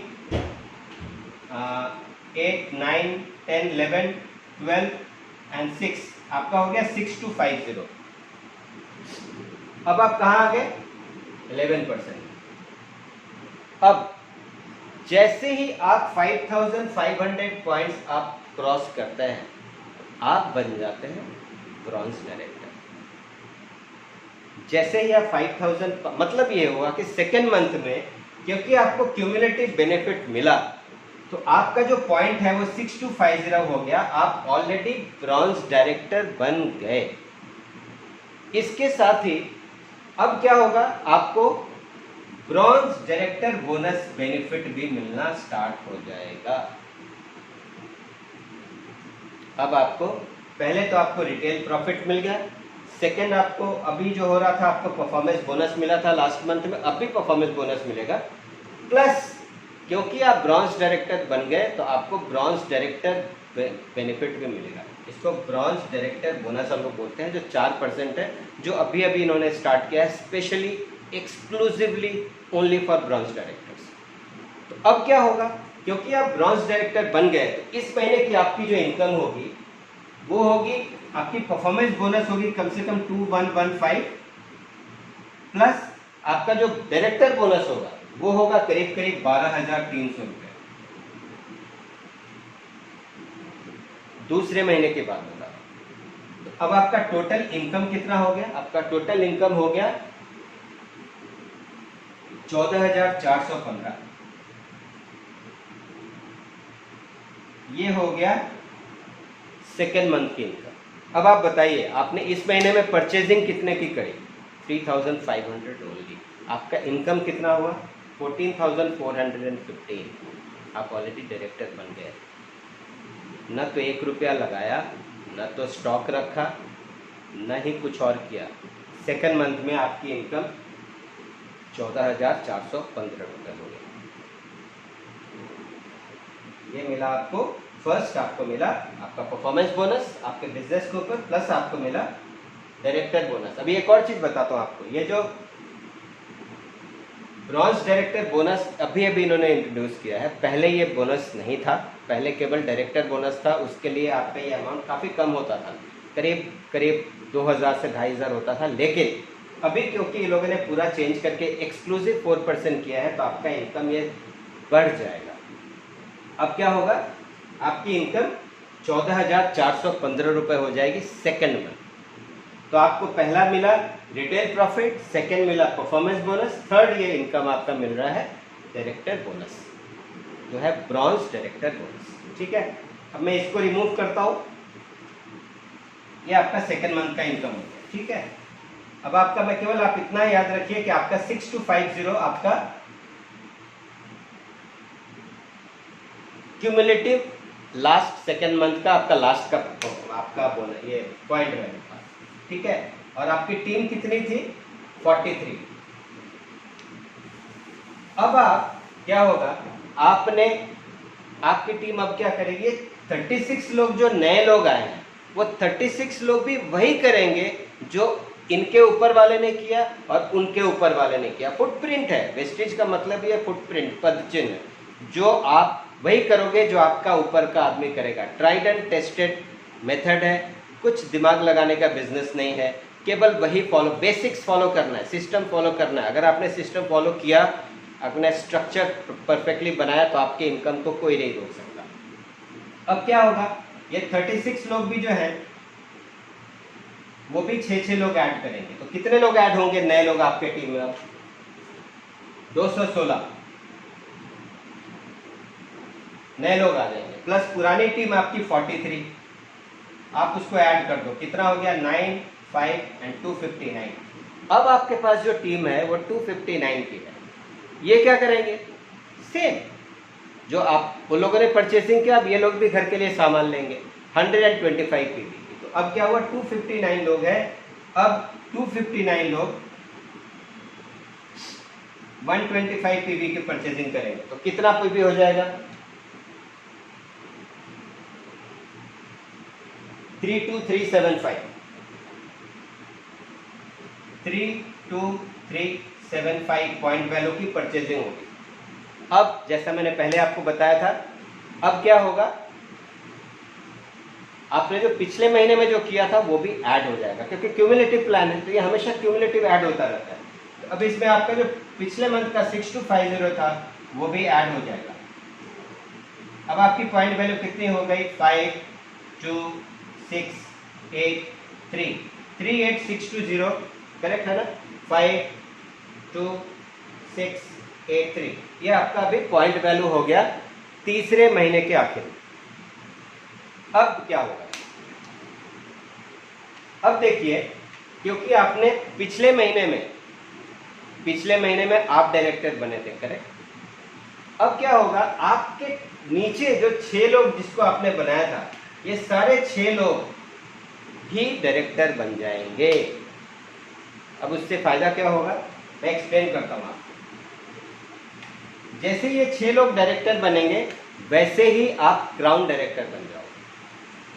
8 9 10 11 12 एंड 6 आपका हो गया 6250। अब आप कहाँ आ गए? 11%। अब जैसे ही आप 5500 पॉइंट्स आप क्रॉस करते हैं, आप बन जाते हैं ब्रॉन्ज डायरेक्टर। जैसे ही आप 5000, मतलब ये हुआ कि सेकेंड मंथ में क्योंकि आपको क्यूमुलेटिव बेनिफिट मिला, तो आपका जो पॉइंट है वो 6250 हो गया, आप ऑलरेडी ब्रॉन्ज डायरेक्टर बन गए। इसके साथ ही अब क्या होगा, आपको ब्रॉन्ज डायरेक्टर बोनस बेनिफिट भी मिलना स्टार्ट हो जाएगा। अब आपको पहले तो आपको रिटेल प्रॉफिट मिल गया, सेकेंड आपको अभी जो हो रहा था आपको परफॉर्मेंस बोनस मिला था लास्ट मंथ में, अभी परफॉर्मेंस बोनस मिलेगा, प्लस क्योंकि आप ब्रॉन्ज डायरेक्टर बन गए तो आपको ब्रॉन्ज डायरेक्टर बेनिफिट भी मिलेगा। इसको ब्रॉन्ज डायरेक्टर बोनस हम लोग बोलते हैं, जो 4% है, जो अभी अभी इन्होंने स्टार्ट किया है specially exclusively only for bronze directors. तो अब क्या होगा, क्योंकि आप ब्रॉन्ज डायरेक्टर बन गए तो इस महीने की आपकी जो इनकम होगी वो होगी, आपकी परफॉर्मेंस बोनस होगी कम से कम 2115, प्लस आपका जो डायरेक्टर बोनस होगा वो होगा करीब करीब 12,300 रुपये दूसरे महीने के बाद होगा। तो अब आपका टोटल इनकम कितना हो गया, आपका टोटल इनकम हो गया 14,415। ये हो गया सेकेंड मंथ की इनकम। अब आप बताइए, आपने इस महीने में परचेजिंग कितने की करी, 3,500 ओनली। आपका इनकम कितना हुआ, 14,415। आप ऑलरेडी डायरेक्टर बन गए, न तो 1 रुपया लगाया, न तो स्टॉक रखा, न ही कुछ और किया। सेकेंड मंथ में आपकी इनकम 14,415 रुपये हो गई। ये मिला आपको, फर्स्ट आपको मिला आपका परफॉर्मेंस बोनस आपके बिजनेस के ऊपर, प्लस आपको मिला डायरेक्टर बोनस। अभी एक और चीज बताता हूँ आपको, ये जो ब्रॉन्ज डायरेक्टर बोनस अभी अभी इन्होंने इंट्रोड्यूस किया है, पहले ये बोनस नहीं था, पहले केवल डायरेक्टर बोनस था। उसके लिए आपका ये अमाउंट काफ़ी कम होता था, करीब करीब 2,000 से 2,500 होता था। लेकिन अभी क्योंकि ये लोगों ने पूरा चेंज करके एक्सक्लूसिव 4% किया है, तो आपका इनकम ये बढ़ जाएगा। अब क्या होगा, आपकी इनकम 14,415 रुपये हो जाएगी सेकेंड मंथ। तो आपको पहला मिला रिटेल प्रॉफिट, सेकेंड मिला परफॉर्मेंस बोनस, थर्ड ये इनकम आपका मिल रहा है डायरेक्टर बोनस, जो है ब्रॉन्ज डायरेक्टर बोनस। ठीक है, अब मैं इसको रिमूव करता हूँ, ये आपका सेकेंड मंथ का इनकम हो गया। ठीक है, अब आपका मैं केवल आप इतना याद रखिए कि आपका 6250 आपका क्यूमुलेटिव लास्ट सेकेंड मंथ का आपका लास्ट का आपका बोनस, ये पॉइंट है। ठीक है, और आपकी टीम कितनी थी, 43। अब आप क्या होगा, आपने आपकी टीम अब क्या करेगी, 36 लोग जो नए लोग आए हैं वो 36 लोग भी वही करेंगे जो इनके ऊपर वाले ने किया और उनके ऊपर वाले ने किया। फुटप्रिंट है, वेस्टेज का मतलब ये फुटप्रिंट, पदचिन्ह, जो आप वही करोगे जो आपका ऊपर का आदमी करेगा। ट्राइड एंड टेस्टेड मेथड है, कुछ दिमाग लगाने का बिजनेस नहीं है, केवल वही फॉलो, बेसिक्स फॉलो करना है, सिस्टम फॉलो करना है। अगर आपने सिस्टम फॉलो किया, अपने स्ट्रक्चर परफेक्टली बनाया, तो आपके इनकम को कोई नहीं रोक सकता। अब क्या होगा, ये 36 लोग भी जो है वो भी 6-6 लोग ऐड करेंगे। तो कितने लोग ऐड होंगे नए लोग आपके टीम में, अब 216 नए लोग आ जाएंगे, प्लस पुरानी टीम आपकी 43, आप उसको ऐड कर दो, कितना हो गया, 9, 5 एंड 259। अब आपके पास जो टीम है वो 259 की है। ये क्या करेंगे, सेम जो आप वो लोगों ने परचेसिंग किया, अब ये लोग भी घर के लिए सामान लेंगे, 125 पीवी। तो अब क्या हुआ, 259 लोग हैं, अब 259 लोग 125 पीवी की परचेसिंग करेंगे, तो कितना पीवी हो जाएगा, 32375 32375 पॉइंट वैल्यू की परचेजिंग होगी। अब जैसा मैंने पहले आपको बताया था, अब क्या होगा, आपने जो पिछले महीने में जो किया था वो भी ऐड हो जाएगा, क्योंकि क्यूमुलेटिव प्लान है तो ये हमेशा क्यूमुलेटिव ऐड होता रहता है। तो अब इसमें आपका जो पिछले मंथ का 6250 था वो भी ऐड हो जाएगा। अब आपकी पॉइंट वैल्यू कितनी हो गई? 5 2 6 8 3 38620, करेक्ट है ना? 5 2 6 8 3, ये आपका अभी पॉइंट वैल्यू हो गया तीसरे महीने के आखिर में। अब क्या होगा? अब देखिए, क्योंकि आपने पिछले महीने में आप डायरेक्टर बने थे, करेक्ट? अब क्या होगा? आपके नीचे जो 6 लोग जिसको आपने बनाया था, ये सारे 6 लोग भी डायरेक्टर बन जाएंगे। अब उससे फायदा क्या होगा, मैं एक्सप्लेन करता हूं आपको। जैसे ये 6 लोग डायरेक्टर बनेंगे, वैसे ही आप क्राउन डायरेक्टर बन जाओगे।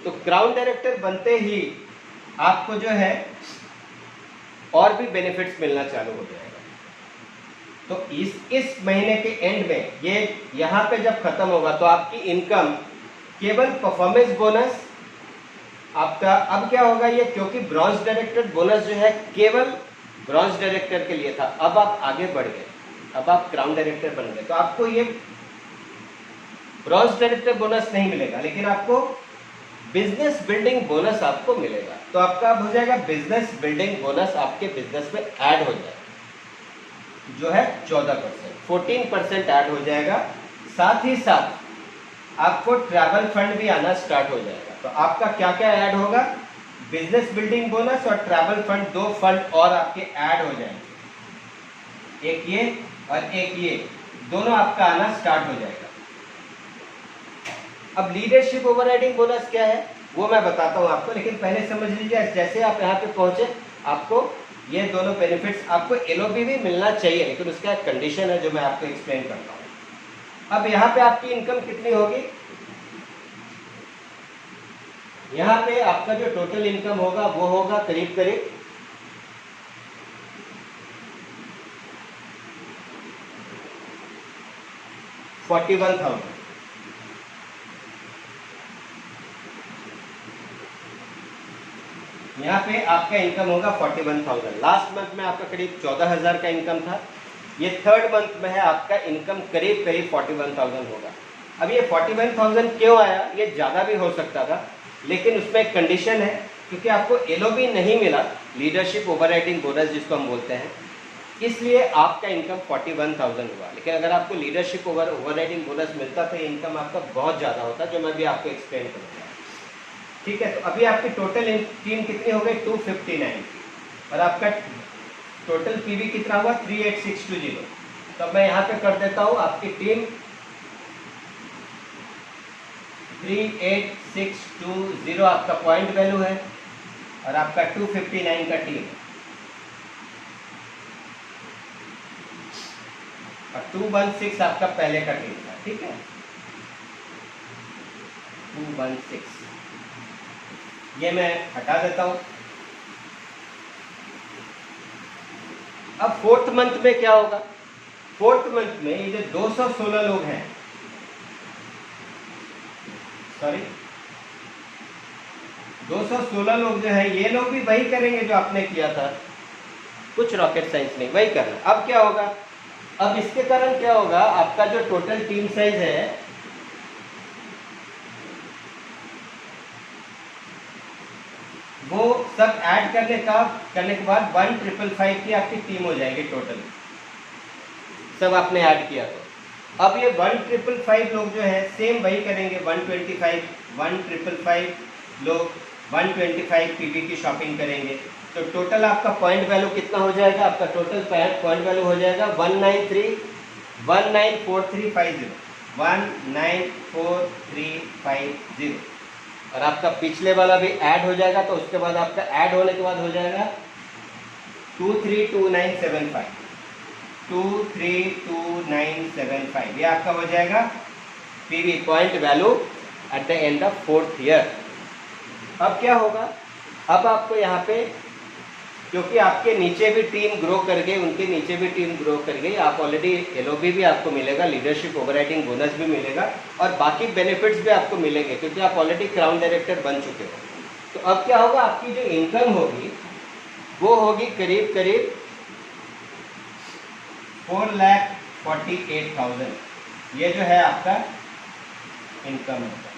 तो क्राउन डायरेक्टर बनते ही आपको जो है और भी बेनिफिट्स मिलना चालू हो जाएगा। तो इस महीने के एंड में, ये यहाँ पे जब खत्म होगा, तो आपकी इनकम केवल परफॉर्मेंस बोनस आपका, अब क्या होगा ये, क्योंकि ब्रॉन्ज डायरेक्टर बोनस जो है केवल ब्रॉन्ज डायरेक्टर के लिए था, अब आप आगे बढ़ गए, अब आप क्राउन डायरेक्टर बन गए, तो आपको ये ब्रॉन्ज डायरेक्टर बोनस नहीं मिलेगा, लेकिन आपको बिजनेस बिल्डिंग बोनस आपको मिलेगा। तो आपका अब हो जाएगा बिजनेस बिल्डिंग बोनस, आपके बिजनेस में ऐड हो जाएगा, जो है 14%, 14% ऐड हो जाएगा। साथ ही साथ आपको ट्रैवल फंड भी आना स्टार्ट हो जाएगा। तो आपका क्या क्या ऐड होगा? बिजनेस बिल्डिंग बोनस और ट्रैवल फंड, 2 फंड और आपके ऐड हो जाएंगे, एक ये और एक ये, दोनों आपका आना स्टार्ट हो जाएगा। अब लीडरशिप ओवरराइडिंग बोनस क्या है वो मैं बताता हूं आपको, लेकिन पहले समझ लीजिए, जैसे आप यहाँ पे पहुंचे, आपको ये दोनों बेनिफिट्स, आपको एलओबी भी मिलना चाहिए, लेकिन उसका एक कंडीशन है जो मैं आपको एक्सप्लेन करता हूं। अब यहाँ पे आपकी इनकम कितनी होगी? यहाँ पे आपका जो टोटल इनकम होगा वो होगा करीब करीब 41,000। यहाँ पे आपका इनकम होगा 41,000। लास्ट मंथ में आपका करीब 14,000 का इनकम था, ये थर्ड मंथ में है, आपका इनकम करीब करीब 41,000 होगा। अब ये 41,000 क्यों आया? ये ज़्यादा भी हो सकता था, लेकिन उसमें एक कंडीशन है, क्योंकि आपको एलओबी नहीं मिला, लीडरशिप ओवरराइडिंग बोनस जिसको हम बोलते हैं, इसलिए आपका इनकम 41,000 हुआ। लेकिन अगर आपको लीडरशिप ओवरराइडिंग बोनस मिलता तो इनकम आपका बहुत ज़्यादा होता, जो मैं भी आपको एक्सप्लेन करूँगा। ठीक है, तो अभी आपकी टोटल टीम कितनी हो गई? 259, और आपका टोटल पीवी कितना हुआ? 38620। तो मैं यहाँ पे कर देता हूँ, आपकी टीम 38620 आपका पॉइंट वैल्यू है, और आपका 259 का टीम, और 216 आपका पहले का टीम था। ठीक है, 216 ये मैं हटा देता हूं। अब फोर्थ मंथ में क्या होगा? फोर्थ मंथ में ये जो 216 लोग हैं, सॉरी 216 लोग जो है, ये लोग भी वही करेंगे जो आपने किया था, कुछ रॉकेट साइंस नहीं, वही करना। अब क्या होगा? अब इसके कारण क्या होगा? आपका जो टोटल टीम साइज है, वो सब ऐड करने के बाद 1,555 की आपकी टीम हो जाएगी टोटल, सब आपने ऐड किया तो। अब ये 1,555 लोग जो है सेम वही करेंगे, 1,555 लोग 125 पीवी की शॉपिंग करेंगे। तो टोटल आपका पॉइंट वैल्यू कितना हो जाएगा? आपका टोटल पॉइंट वैल्यू हो जाएगा 194350, 194350, और आपका पिछले वाला भी ऐड हो जाएगा, तो उसके बाद आपका ऐड होने के बाद हो जाएगा 232975, 232975, ये आपका हो जाएगा PV point value at the end of fourth year. अब क्या होगा? अब आपको यहाँ पे, क्योंकि आपके नीचे भी टीम ग्रो कर गई, उनके नीचे भी टीम ग्रो कर गई, आप ऑलरेडी एलओबी भी आपको मिलेगा, लीडरशिप ओवरराइडिंग बोनस भी मिलेगा, और बाकी बेनिफिट्स भी आपको मिलेंगे, क्योंकि आप ऑलरेडी क्राउन डायरेक्टर बन चुके हो। तो अब क्या होगा? आपकी जो इनकम होगी वो होगी करीब करीब 4,48,000। ये जो है आपका इनकम होगा,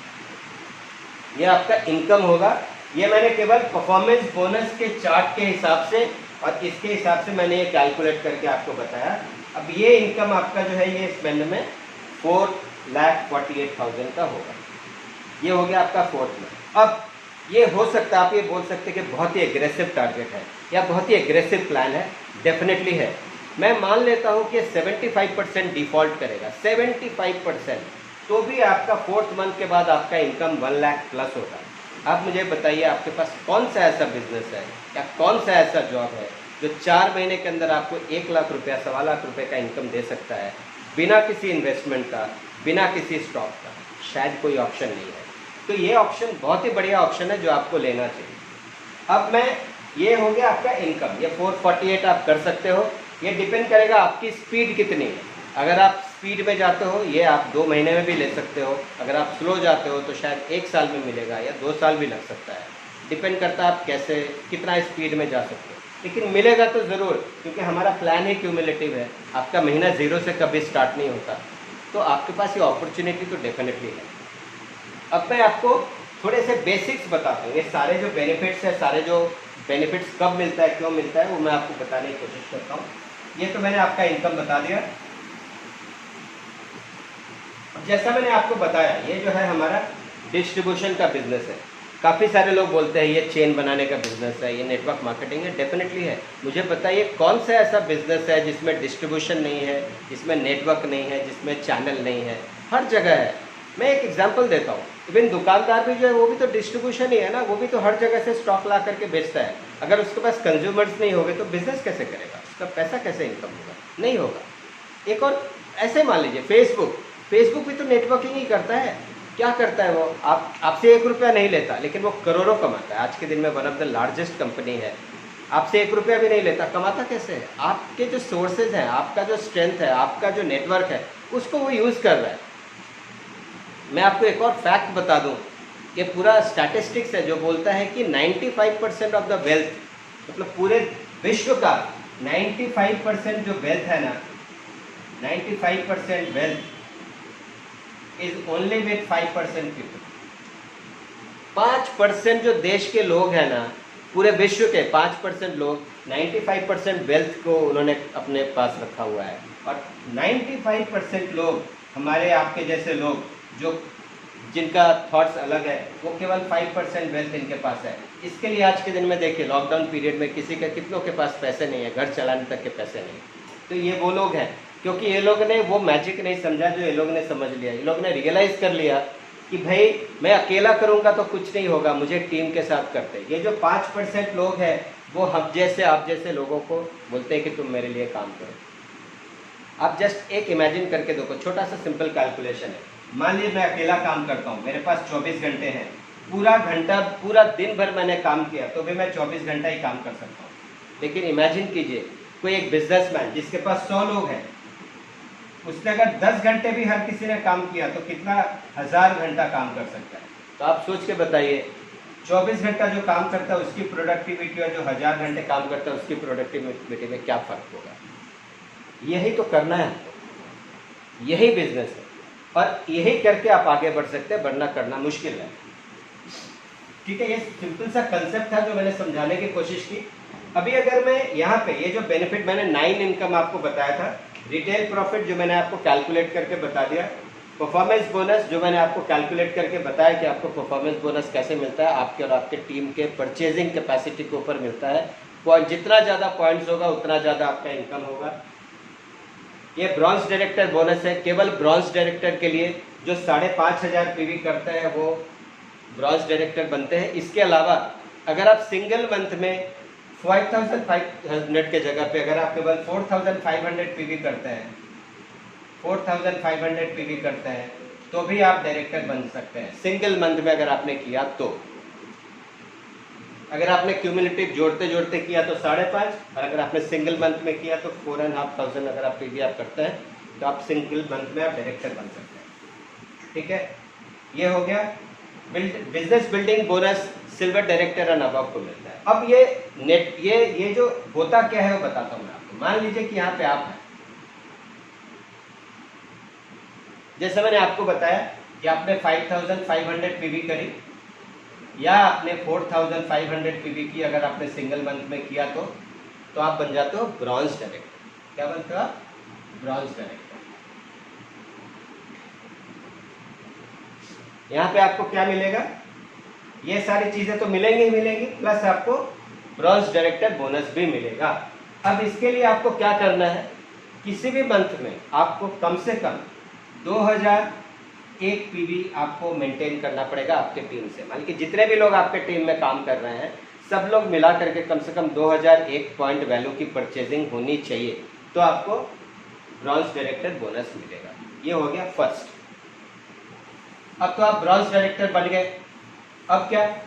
ये आपका इनकम होगा। ये मैंने केवल परफॉर्मेंस बोनस के चार्ट के हिसाब से और इसके हिसाब से मैंने ये कैलकुलेट करके आपको बताया। अब ये इनकम आपका जो है ये इस महीने में 4,48,000 का होगा। ये हो गया आपका फोर्थ में। अब ये हो सकता है आप ये बोल सकते हैं कि बहुत ही एग्रेसिव टारगेट है या बहुत ही एग्रेसिव प्लान है। डेफिनेटली है। मैं मान लेता हूँ कि 75% डिफॉल्ट करेगा, 75%, तो भी आपका फोर्थ मंथ के बाद आपका इनकम 1 लाख प्लस होगा। आप मुझे बताइए आपके पास कौन सा ऐसा बिजनेस है या कौन सा ऐसा जॉब है जो 4 महीने के अंदर आपको 1 लाख रुपया, 1.25 लाख रुपये का इनकम दे सकता है बिना किसी इन्वेस्टमेंट का, बिना किसी स्टॉक का? शायद कोई ऑप्शन नहीं है। तो ये ऑप्शन बहुत ही बढ़िया ऑप्शन है जो आपको लेना चाहिए। अब मैं ये हो गया आपका इनकम, ये 448 आप कर सकते हो। ये डिपेंड करेगा आपकी स्पीड कितनी है। अगर आप स्पीड में जाते हो ये आप 2 महीने में भी ले सकते हो, अगर आप स्लो जाते हो तो शायद 1 साल में मिलेगा या 2 साल भी लग सकता है। डिपेंड करता है आप कैसे कितना स्पीड में जा सकते हो, लेकिन मिलेगा तो ज़रूर, क्योंकि हमारा प्लान ही क्यूमुलेटिव है। आपका महीना 0 से कभी स्टार्ट नहीं होता, तो आपके पास ये अपॉर्चुनिटी तो डेफिनेटली है। अब मैं आपको थोड़े से बेसिक्स बताता हूँ। ये सारे जो बेनिफिट्स है, सारे जो बेनिफिट्स कब मिलता है, क्यों मिलता है, वो मैं आपको बताने की कोशिश करता हूँ। ये तो मैंने आपका इनकम बता दिया। जैसा मैंने आपको बताया ये जो है हमारा डिस्ट्रीब्यूशन का बिजनेस है। काफ़ी सारे लोग बोलते हैं ये चेन बनाने का बिजनेस है, ये नेटवर्क मार्केटिंग है। डेफिनेटली है। मुझे बताइए कौन सा ऐसा बिजनेस है जिसमें डिस्ट्रीब्यूशन नहीं है, जिसमें नेटवर्क नहीं है, जिसमें चैनल नहीं है? हर जगह है। मैं एक एग्जांपल देता हूँ। इवन दुकानदार भी जो है वो भी तो डिस्ट्रीब्यूशन ही है ना, वो भी तो हर जगह से स्टॉक ला करके बेचता है। अगर उसके पास कंज्यूमर्स नहीं होंगे तो बिजनेस कैसे करेगा? उसका पैसा कैसे इनकम होगा? नहीं होगा। एक और ऐसे मान लीजिए फेसबुक भी तो नेटवर्किंग ही करता है। क्या करता है वो? आपसे 1 रुपया नहीं लेता, लेकिन वो करोड़ों कमाता है। आज के दिन में one of the largest company है। आपसे 1 रुपया भी नहीं लेता, कमाता कैसे है? आपके जो सोर्सेज हैं, आपका जो स्ट्रेंथ है, आपका जो नेटवर्क है, उसको वो यूज़ कर रहा है। मैं आपको एक और फैक्ट बता दूं कि पूरा स्टैटिस्टिक्स है जो बोलता है कि 95% ऑफ द वेल्थ, मतलब पूरे विश्व का 95% जो वेल्थ है ना, 95% wealth is only with 5% people. 5% जो देश के लोग हैं ना, पूरे विश्व के 5% लोग 95% वेल्थ को उन्होंने अपने पास रखा हुआ है। और 95% लोग हमारे आपके जैसे लोग जो जिनका थॉट्स अलग है, वो केवल 5% वेल्थ इनके पास है। इसके लिए आज के दिन में देखिए लॉकडाउन पीरियड में कितनों के पास पैसे नहीं है, घर चलाने तक के पैसे नहीं। तो ये वो लोग हैं, क्योंकि ये लोग ने वो मैजिक नहीं समझा जो ये लोग ने समझ लिया। ये लोग ने रियलाइज़ कर लिया कि भाई मैं अकेला करूँगा तो कुछ नहीं होगा, मुझे टीम के साथ करते। ये जो 5% लोग हैं वो हम जैसे आप जैसे लोगों को बोलते हैं कि तुम मेरे लिए काम करो। आप जस्ट एक इमेजिन करके देखो, छोटा सा सिंपल कैलकुलेशन है। मान लीजिए मैं अकेला काम करता हूँ, मेरे पास 24 घंटे हैं, पूरा दिन भर मैंने काम किया तो भी मैं 24 घंटा ही काम कर सकता हूँ। लेकिन इमेजिन कीजिए कोई एक बिजनेसमैन जिसके पास 100 लोग हैं, उसने अगर 10 घंटे भी हर किसी ने काम किया तो कितना 1000 घंटा काम कर सकता है। तो आप सोच के बताइए 24 घंटा जो काम करता है उसकी प्रोडक्टिविटी और जो 1000 घंटे काम करता है उसकी प्रोडक्टिविटी में क्या फ़र्क होगा? यही तो करना है, यही बिजनेस है और यही करके आप आगे बढ़ सकते हैं, वरना करना मुश्किल है। ठीक है, ये सिंपल सा कंसेप्ट था जो मैंने समझाने की कोशिश की। अभी अगर मैं यहाँ पे ये जो बेनिफिट मैंने 9 इनकम आपको बताया था, रिटेल प्रॉफिट जो मैंने आपको कैलकुलेट करके बता दिया, परफॉर्मेंस बोनस जो मैंने आपको कैलकुलेट करके बताया कि आपको परफॉर्मेंस बोनस कैसे मिलता है, आपके और आपके टीम के परचेजिंग कैपेसिटी के ऊपर मिलता है। पॉइंट जितना ज़्यादा पॉइंट्स होगा उतना ज़्यादा आपका इनकम होगा। ये ब्रॉन्ज डायरेक्टर बोनस है, केवल ब्रॉन्ज डायरेक्टर के लिए जो 5500 पीवी करते हैं वो ब्रॉन्ज डायरेक्टर बनते हैं। इसके अलावा अगर आप सिंगल मंथ में 5500 के जगह पे अगर आप केवल 4500 पीवी करते हैं, 4500 पीवी करते हैं तो भी आप डायरेक्टर बन सकते हैं सिंगल मंथ में अगर आपने किया तो। अगर आपने क्यूमुलेटिव जोड़ते जोड़ते किया तो 5.5, और अगर आपने सिंगल मंथ में किया तो 4500 अगर आप पीवी आप करते हैं तो आप सिंगल मंथ में आप डायरेक्टर बन सकते हैं। ठीक है, ये हो गया। Business building bonus silver director and above को मिलता है। अब ये जो होता क्या है वो बताता हूँ मैं आपको। मान लीजिए कि यहाँ पे आप हैं, जैसे मैंने आपको बताया या आपने 5500 पीवी करी या आपने 4500 पीवी की, अगर आपने सिंगल मंथ में किया तो आप बन जाते हो ब्रॉन्ज डायरेक्टर। क्या बनते हो आप? Bronze director. यहाँ पे आपको क्या मिलेगा? ये सारी चीजें तो मिलेंगी ही मिलेंगी, प्लस आपको ब्रॉन्ज डायरेक्टर बोनस भी मिलेगा। अब इसके लिए आपको क्या करना है, किसी भी मंथ में आपको कम से कम 2001 पीवी आपको मेंटेन करना पड़ेगा आपके टीम से। मान लीजिए जितने भी लोग आपके टीम में काम कर रहे हैं, सब लोग मिला करके कम से कम 2001 पॉइंट वैल्यू की परचेजिंग होनी चाहिए, तो आपको ब्रॉन्ज डायरेक्टर बोनस मिलेगा। ये हो गया फर्स्ट। अब तो आप ब्रॉन्ज डायरेक्टर बन गए। अब क्या,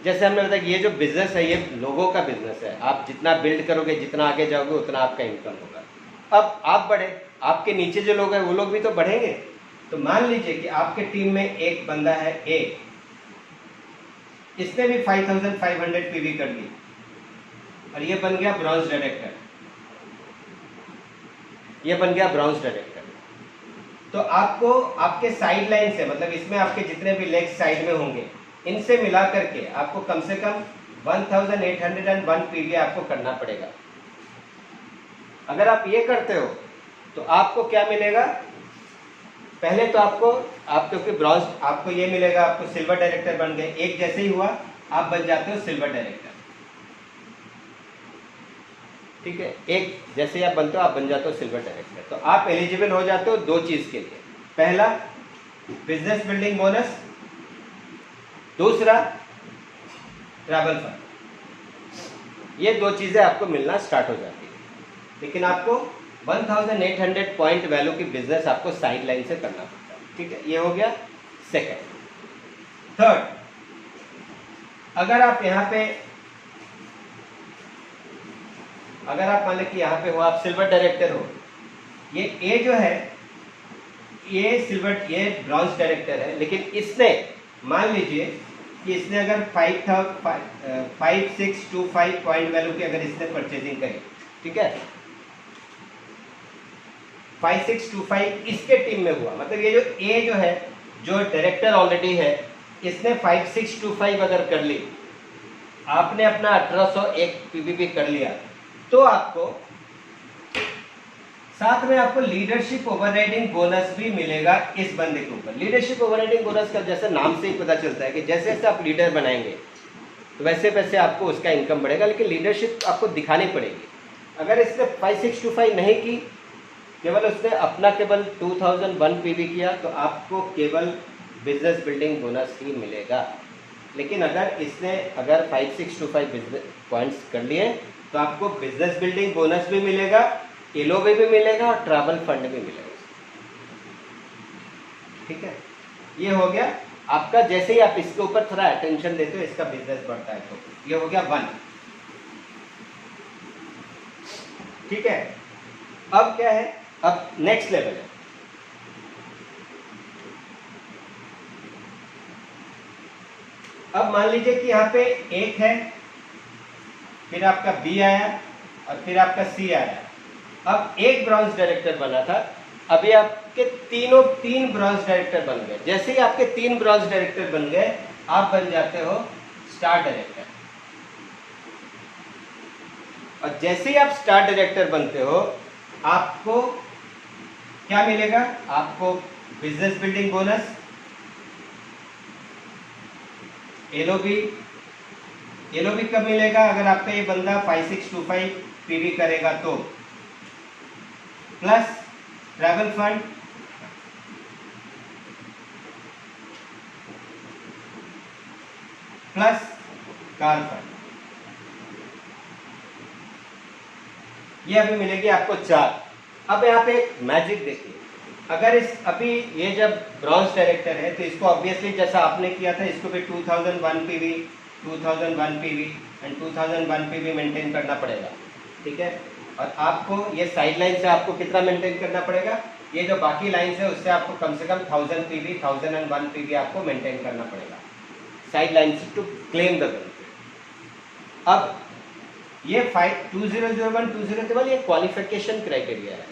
जैसे हमने बताया कि ये जो बिजनेस है ये लोगों का बिजनेस है, आप जितना बिल्ड करोगे, जितना आगे जाओगे, उतना आपका इनकम होगा। अब आप बढ़े, आपके नीचे जो लोग हैं वो लोग भी तो बढ़ेंगे। तो मान लीजिए कि आपके टीम में एक बंदा है ए, इसने भी 5500 पीवी कर दी और ये बन गया ब्रॉन्ज डायरेक्टर। ये बन गया ब्रॉन्ज डायरेक्टर। तो आपको आपके साइड लाइन से, मतलब इसमें आपके जितने भी लेग साइड में होंगे, इनसे मिला करके आपको कम से कम 1801 पीवी आपको करना पड़ेगा। अगर आप ये करते हो तो आपको क्या मिलेगा? पहले तो आपको, आप क्योंकि ब्रॉन्ज, आपको ये मिलेगा, आपको सिल्वर डायरेक्टर बन गए। एक जैसे ही हुआ आप बन जाते हो सिल्वर डायरेक्टर। ठीक है, एक जैसे ही आप बनते हो आप बन जाते हो सिल्वर डायरेक्टर। तो आप एलिजिबल हो जाते हो दो चीज के लिए, पहला बिजनेस बिल्डिंग बोनस, दूसरा ट्रैवल फंड। ये दो चीजें आपको मिलना स्टार्ट हो जाती है, लेकिन आपको 1800 पॉइंट वैल्यू की बिजनेस आपको साइड लाइन से करना पड़ता है। ठीक है, ये हो गया सेकंड। थर्ड, अगर आप यहाँ पे, अगर आप मान लें कि यहाँ पे हो, आप सिल्वर डायरेक्टर हो, ये ए जो है ये सिल्वर, ये ब्रॉन्ज डायरेक्टर है, लेकिन इसने, मान लीजिए कि इसने अगर 5625 पॉइंट वैल्यू की अगर इसने परचेजिंग करी, ठीक है, 5625 इसके टीम में हुआ, मतलब ये जो ए जो है, जो डायरेक्टर ऑलरेडी है, इसने 5625 अगर कर ली, आपने अपना 1801 पीवीपी कर लिया, तो आपको साथ में आपको लीडरशिप ओवरराइडिंग बोनस भी मिलेगा इस बंदे के ऊपर। लीडरशिप ओवरराइडिंग बोनस का जैसे नाम से ही पता चलता है कि जैसे जैसे आप लीडर बनाएंगे तो वैसे वैसे आपको उसका इनकम बढ़ेगा, लेकिन लीडरशिप आपको दिखानी पड़ेगी। अगर इसने 5625 नहीं की, केवल उसने अपना केवल 2001 पीवी किया, तो आपको केवल बिजनेस बिल्डिंग बोनस ही मिलेगा। लेकिन अगर इसने 5625 बिजनेस पॉइंट्स कर लिए तो आपको बिजनेस बिल्डिंग बोनस भी मिलेगा, एलओवी भी मिलेगा और ट्रैवल फंड भी मिलेगा। ठीक है, ये हो गया आपका। जैसे ही आप इसके ऊपर थोड़ा अटेंशन देते हो, इसका बिजनेस बढ़ता है। तो ये हो गया 1। ठीक है, अब क्या है, अब नेक्स्ट लेवल है। अब मान लीजिए कि यहाँ पे एक है, फिर आपका बी आया और फिर आपका सी आया। अब एक ब्रॉन्ज डायरेक्टर बना था, अभी आपके तीन ब्रॉन्ज डायरेक्टर बन गए। जैसे ही आपके 3 ब्रॉन्ज डायरेक्टर बन गए, आप बन जाते हो स्टार डायरेक्टर। और जैसे ही आप स्टार डायरेक्टर बनते हो, आपको क्या मिलेगा? आपको बिजनेस बिल्डिंग बोनस, एलओबी कब मिलेगा? अगर आपका ये बंदा 5625 पीवी करेगा तो, plus travel fund, plus car fund. ये अभी मिलेगी आपको 4। अब यहाँ पे एक मैजिक देखिए, अगर इस अभी ये जब ब्रॉन्ज डायरेक्टर है तो इसको ऑब्वियसली जैसा आपने किया था, इसको भी 2001 PV, 2001 PV and 2001 PV maintain करना पड़ेगा। ठीक है, और आपको ये साइड लाइन से आपको कितना मेंटेन करना पड़ेगा? ये जो बाकी लाइन है उससे आपको कम से कम 1000 पीवी, 1001 पीवी आपको मेंटेन करना पड़ेगा साइड लाइन से टू क्लेम द बेनिफिट। अब ये 2001 2001 ये क्वालिफिकेशन क्राइटेरिया है।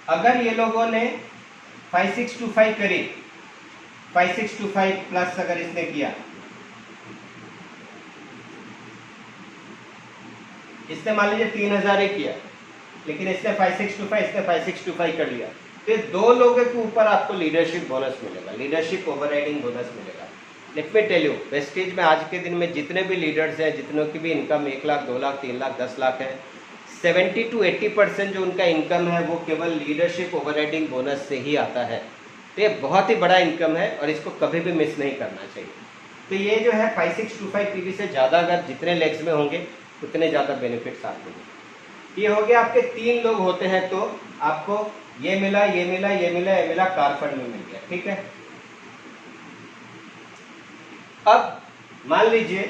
अगर ये लोगों ने 5625 करीब 5625 प्लस अगर इसने किया, इसने मान लीजिए 3000 ही किया, लेकिन इसने 5625, इसने 5625 कर लिया, तो 2 लोगों के ऊपर आपको लीडरशिप बोनस मिलेगा, लीडरशिप ओवरराइडिंग बोनस मिलेगा। Let me tell you, wastage में आज के दिन में जितने भी लीडर्स हैं, जितनों की भी इनकम 1 लाख, 2 लाख, 3 लाख, 10 लाख है, 70 to 80% जो उनका इनकम है वो केवल लीडरशिप ओवरराइडिंग बोनस से ही आता है। तो ये बहुत ही बड़ा इनकम है और इसको कभी भी मिस नहीं करना चाहिए। तो ये जो है 5625 पीवी से ज़्यादा अगर जितने लेग्स में होंगे उतने ज़्यादा बेनिफिट्स आपको मिलेंगे। ये हो गया आपके 3 लोग होते हैं तो आपको ये मिला, ये मिला, ये मिला, ये मिला, कार फंड में मिल गया, ठीक है। अब मान लीजिए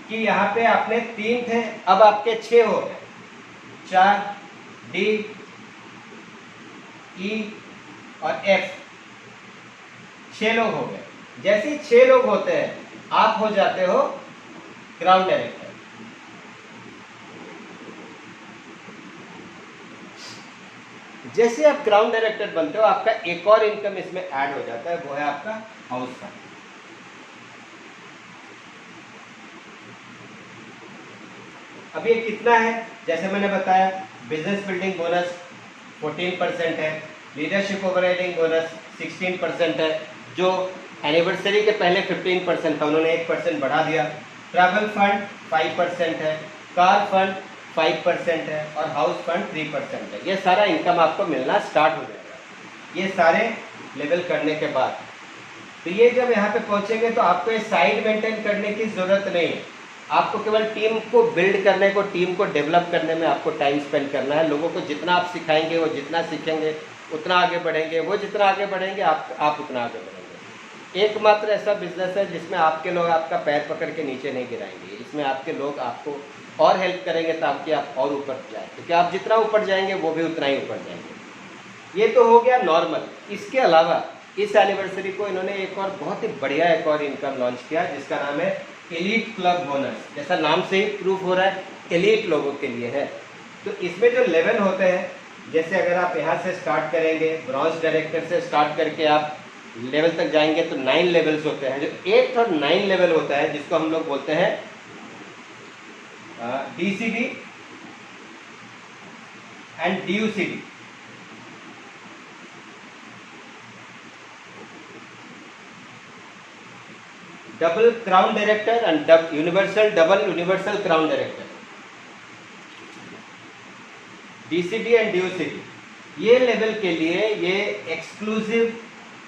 कि यहाँ पे आपने 3 थे, अब आपके 6 हो गए, 4 डी, ई और एफ, 6 लोग हो गए। जैसे ही 6 लोग होते हैं आप हो जाते हो ग्राउंड डायरेक्टर। जैसे आप ग्राउंड डायरेक्टर बनते हो आपका एक और इनकम इसमें ऐड हो जाता है, वो है आपका हाउस फंड। अब ये कितना है, जैसे मैंने बताया बिजनेस बिल्डिंग बोनस 14% है, लीडरशिप ओवरराइडिंग बोनस 16% है, जो एनिवर्सरी के पहले 15% था, उन्होंने 1% बढ़ा दिया। ट्रैवल फंड 5% है, कार फंड 5% है और हाउस फंड 3% है। ये सारा इनकम आपको मिलना स्टार्ट हो जाएगा ये सारे लेवल करने के बाद। तो ये जब यहाँ पे पहुँचेंगे तो आपको ये साइड मेंटेन करने की ज़रूरत नहीं है, आपको केवल टीम को बिल्ड करने को, टीम को डेवलप करने में आपको टाइम स्पेंड करना है। लोगों को जितना आप सिखाएंगे वो जितना सीखेंगे उतना आगे बढ़ेंगे, वो जितना आगे बढ़ेंगे आप उतना आगे बढ़ेंगे। एकमात्र ऐसा बिजनेस है जिसमें आपके लोग आपका पैर पकड़ के नीचे नहीं गिराएंगे, इसमें आपके लोग आपको और हेल्प करेंगे ताकि आप और ऊपर जाए, क्योंकि आप जितना ऊपर जाएंगे वो भी उतना ही ऊपर जाएंगे। ये तो हो गया नॉर्मल। इसके अलावा इस एनिवर्सरी को इन्होंने एक और बहुत ही बढ़िया एक और इनकम लॉन्च किया जिसका नाम है एलीट क्लब बोनस। जैसा नाम से ही प्रूफ हो रहा है एलीट लोगों के लिए है। तो इसमें जो लेवल होते हैं, जैसे अगर आप यहाँ से स्टार्ट करेंगे ब्रॉन्ज डायरेक्टर से स्टार्ट करके आप लेवल तक जाएंगे तो 9 लेवल्स होते हैं। जो 8 और 9 लेवल होता है जिसको हम लोग बोलते हैं DCD and DUCD। Double crown director and double universal crown director, DCD and DUCD। ये लेवल के लिए ये एक्सक्लूसिव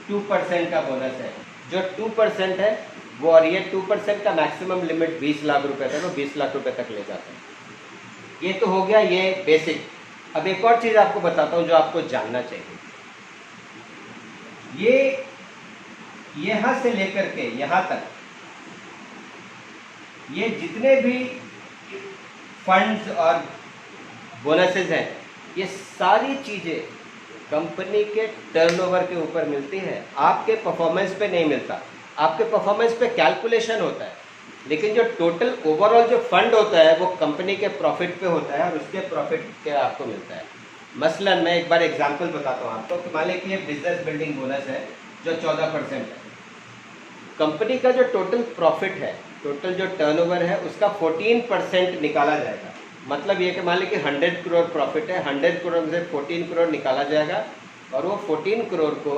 2% का बोनस है। जो 2% है वो, और ये 2% का मैक्सिमम लिमिट 20 लाख रुपए तक, वो 20 लाख रुपए तक ले जाते हैं। ये तो हो गया ये बेसिक। अब एक और चीज़ आपको बताता हूँ जो आपको जानना चाहिए। ये यहाँ से लेकर के यहाँ तक ये जितने भी फंड्स और बोनसेस हैं, ये सारी चीज़ें कंपनी के टर्नओवर के ऊपर मिलती है, आपके परफॉर्मेंस पे नहीं मिलता। आपके परफॉर्मेंस पे कैलकुलेशन होता है, लेकिन जो टोटल ओवरऑल जो फंड होता है वो कंपनी के प्रॉफिट पे होता है और उसके प्रॉफिट के आपको मिलता है। मसलन मैं एक बार एग्जांपल बताता हूँ आपको कि मान लीजिए कि ये बिजनेस बिल्डिंग बोनस है जो 14% है। कंपनी का जो टोटल प्रॉफिट है, टोटल जो टर्नओवर है उसका 14% निकाला जाएगा। मतलब ये कि मान लीजिए कि 100 करोड़ प्रॉफिट है, 100 करोड़ में से 14 करोड़ निकाला जाएगा और वो 14 करोड़ को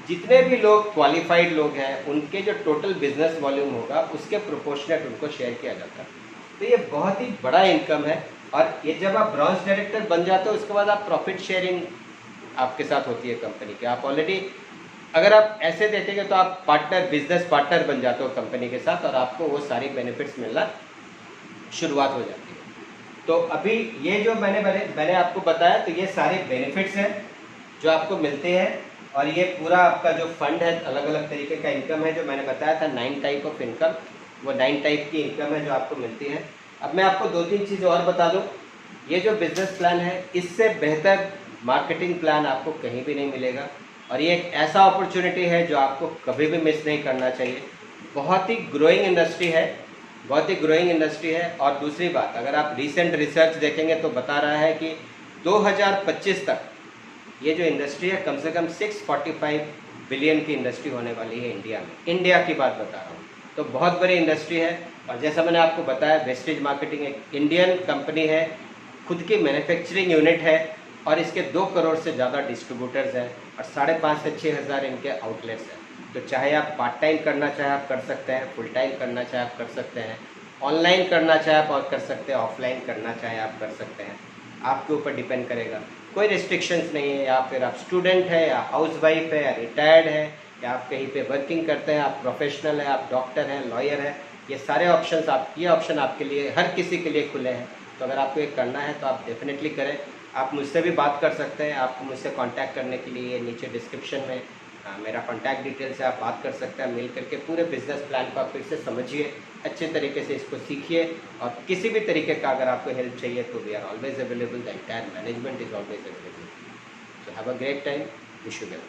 जितने भी लोग क्वालिफाइड लोग हैं उनके जो टोटल बिजनेस वॉल्यूम होगा उसके प्रोपोर्शनेट उनको शेयर किया जाता है। तो ये बहुत ही बड़ा इनकम है। और ये जब आप ब्रॉन्ज डायरेक्टर बन जाते हो उसके बाद आप प्रॉफिट शेयरिंग आपके साथ होती है कंपनी के। आप ऑलरेडी अगर आप ऐसे देखेंगे तो आप पार्टनर, बिजनेस पार्टनर बन जाते हो कंपनी के साथ और आपको वो सारी बेनिफिट्स मिलना शुरुआत हो जाती है। तो अभी ये जो मैंने आपको बताया, तो ये सारे बेनिफिट्स हैं जो आपको मिलते हैं। और ये पूरा आपका जो फंड है, अलग अलग तरीके का इनकम है जो मैंने बताया था, 9 टाइप ऑफ इनकम, वो 9 टाइप की इनकम है जो आपको मिलती है। अब मैं आपको 2-3 चीज़ और बता दूं। ये जो बिजनेस प्लान है इससे बेहतर मार्केटिंग प्लान आपको कहीं भी नहीं मिलेगा और ये एक ऐसा अपॉर्चुनिटी है जो आपको कभी भी मिस नहीं करना चाहिए। बहुत ही ग्रोइंग इंडस्ट्री है, बहुत ही ग्रोइंग इंडस्ट्री है। और दूसरी बात, अगर आप रिसेंट रिसर्च देखेंगे तो बता रहा है कि 2025 तक ये जो इंडस्ट्री है कम से कम 645 बिलियन की इंडस्ट्री होने वाली है इंडिया में। इंडिया की बात बता रहा हूँ, तो बहुत बड़ी इंडस्ट्री है। और जैसा मैंने आपको बताया, वेस्टेज मार्केटिंग एक इंडियन कंपनी है, खुद की मैन्युफैक्चरिंग यूनिट है और इसके 2 करोड़ से ज़्यादा डिस्ट्रीब्यूटर्स हैं और 5,500 से 6,000 इनके आउटलेट्स हैं। तो चाहे आप पार्ट टाइम करना चाहे आप कर सकते हैं, फुल टाइम करना चाहे आप कर सकते हैं, ऑनलाइन करना चाहे आप और कर सकते हैं, ऑफलाइन करना चाहे आप कर सकते हैं, आपके ऊपर डिपेंड करेगा। कोई रिस्ट्रिक्शंस नहीं है। या फिर आप स्टूडेंट है या हाउस वाइफ है या रिटायर्ड है या आप कहीं पे वर्किंग करते हैं, आप प्रोफेशनल है, आप डॉक्टर हैं, लॉयर है, ये सारे ऑप्शंस ये ऑप्शन आपके लिए, हर किसी के लिए खुले हैं। तो अगर आपको ये करना है तो आप डेफिनेटली करें। आप मुझसे भी बात कर सकते हैं। आपको मुझसे कांटेक्ट करने के लिए नीचे डिस्क्रिप्शन में मेरा कांटेक्ट डिटेल से आप बात कर सकते हैं। मिल करके पूरे बिजनेस प्लान को आप फिर से समझिए, अच्छे तरीके से इसको सीखिए और किसी भी तरीके का अगर आपको हेल्प चाहिए तो we are always available, the entire management is always available. So have a great time, wish you well.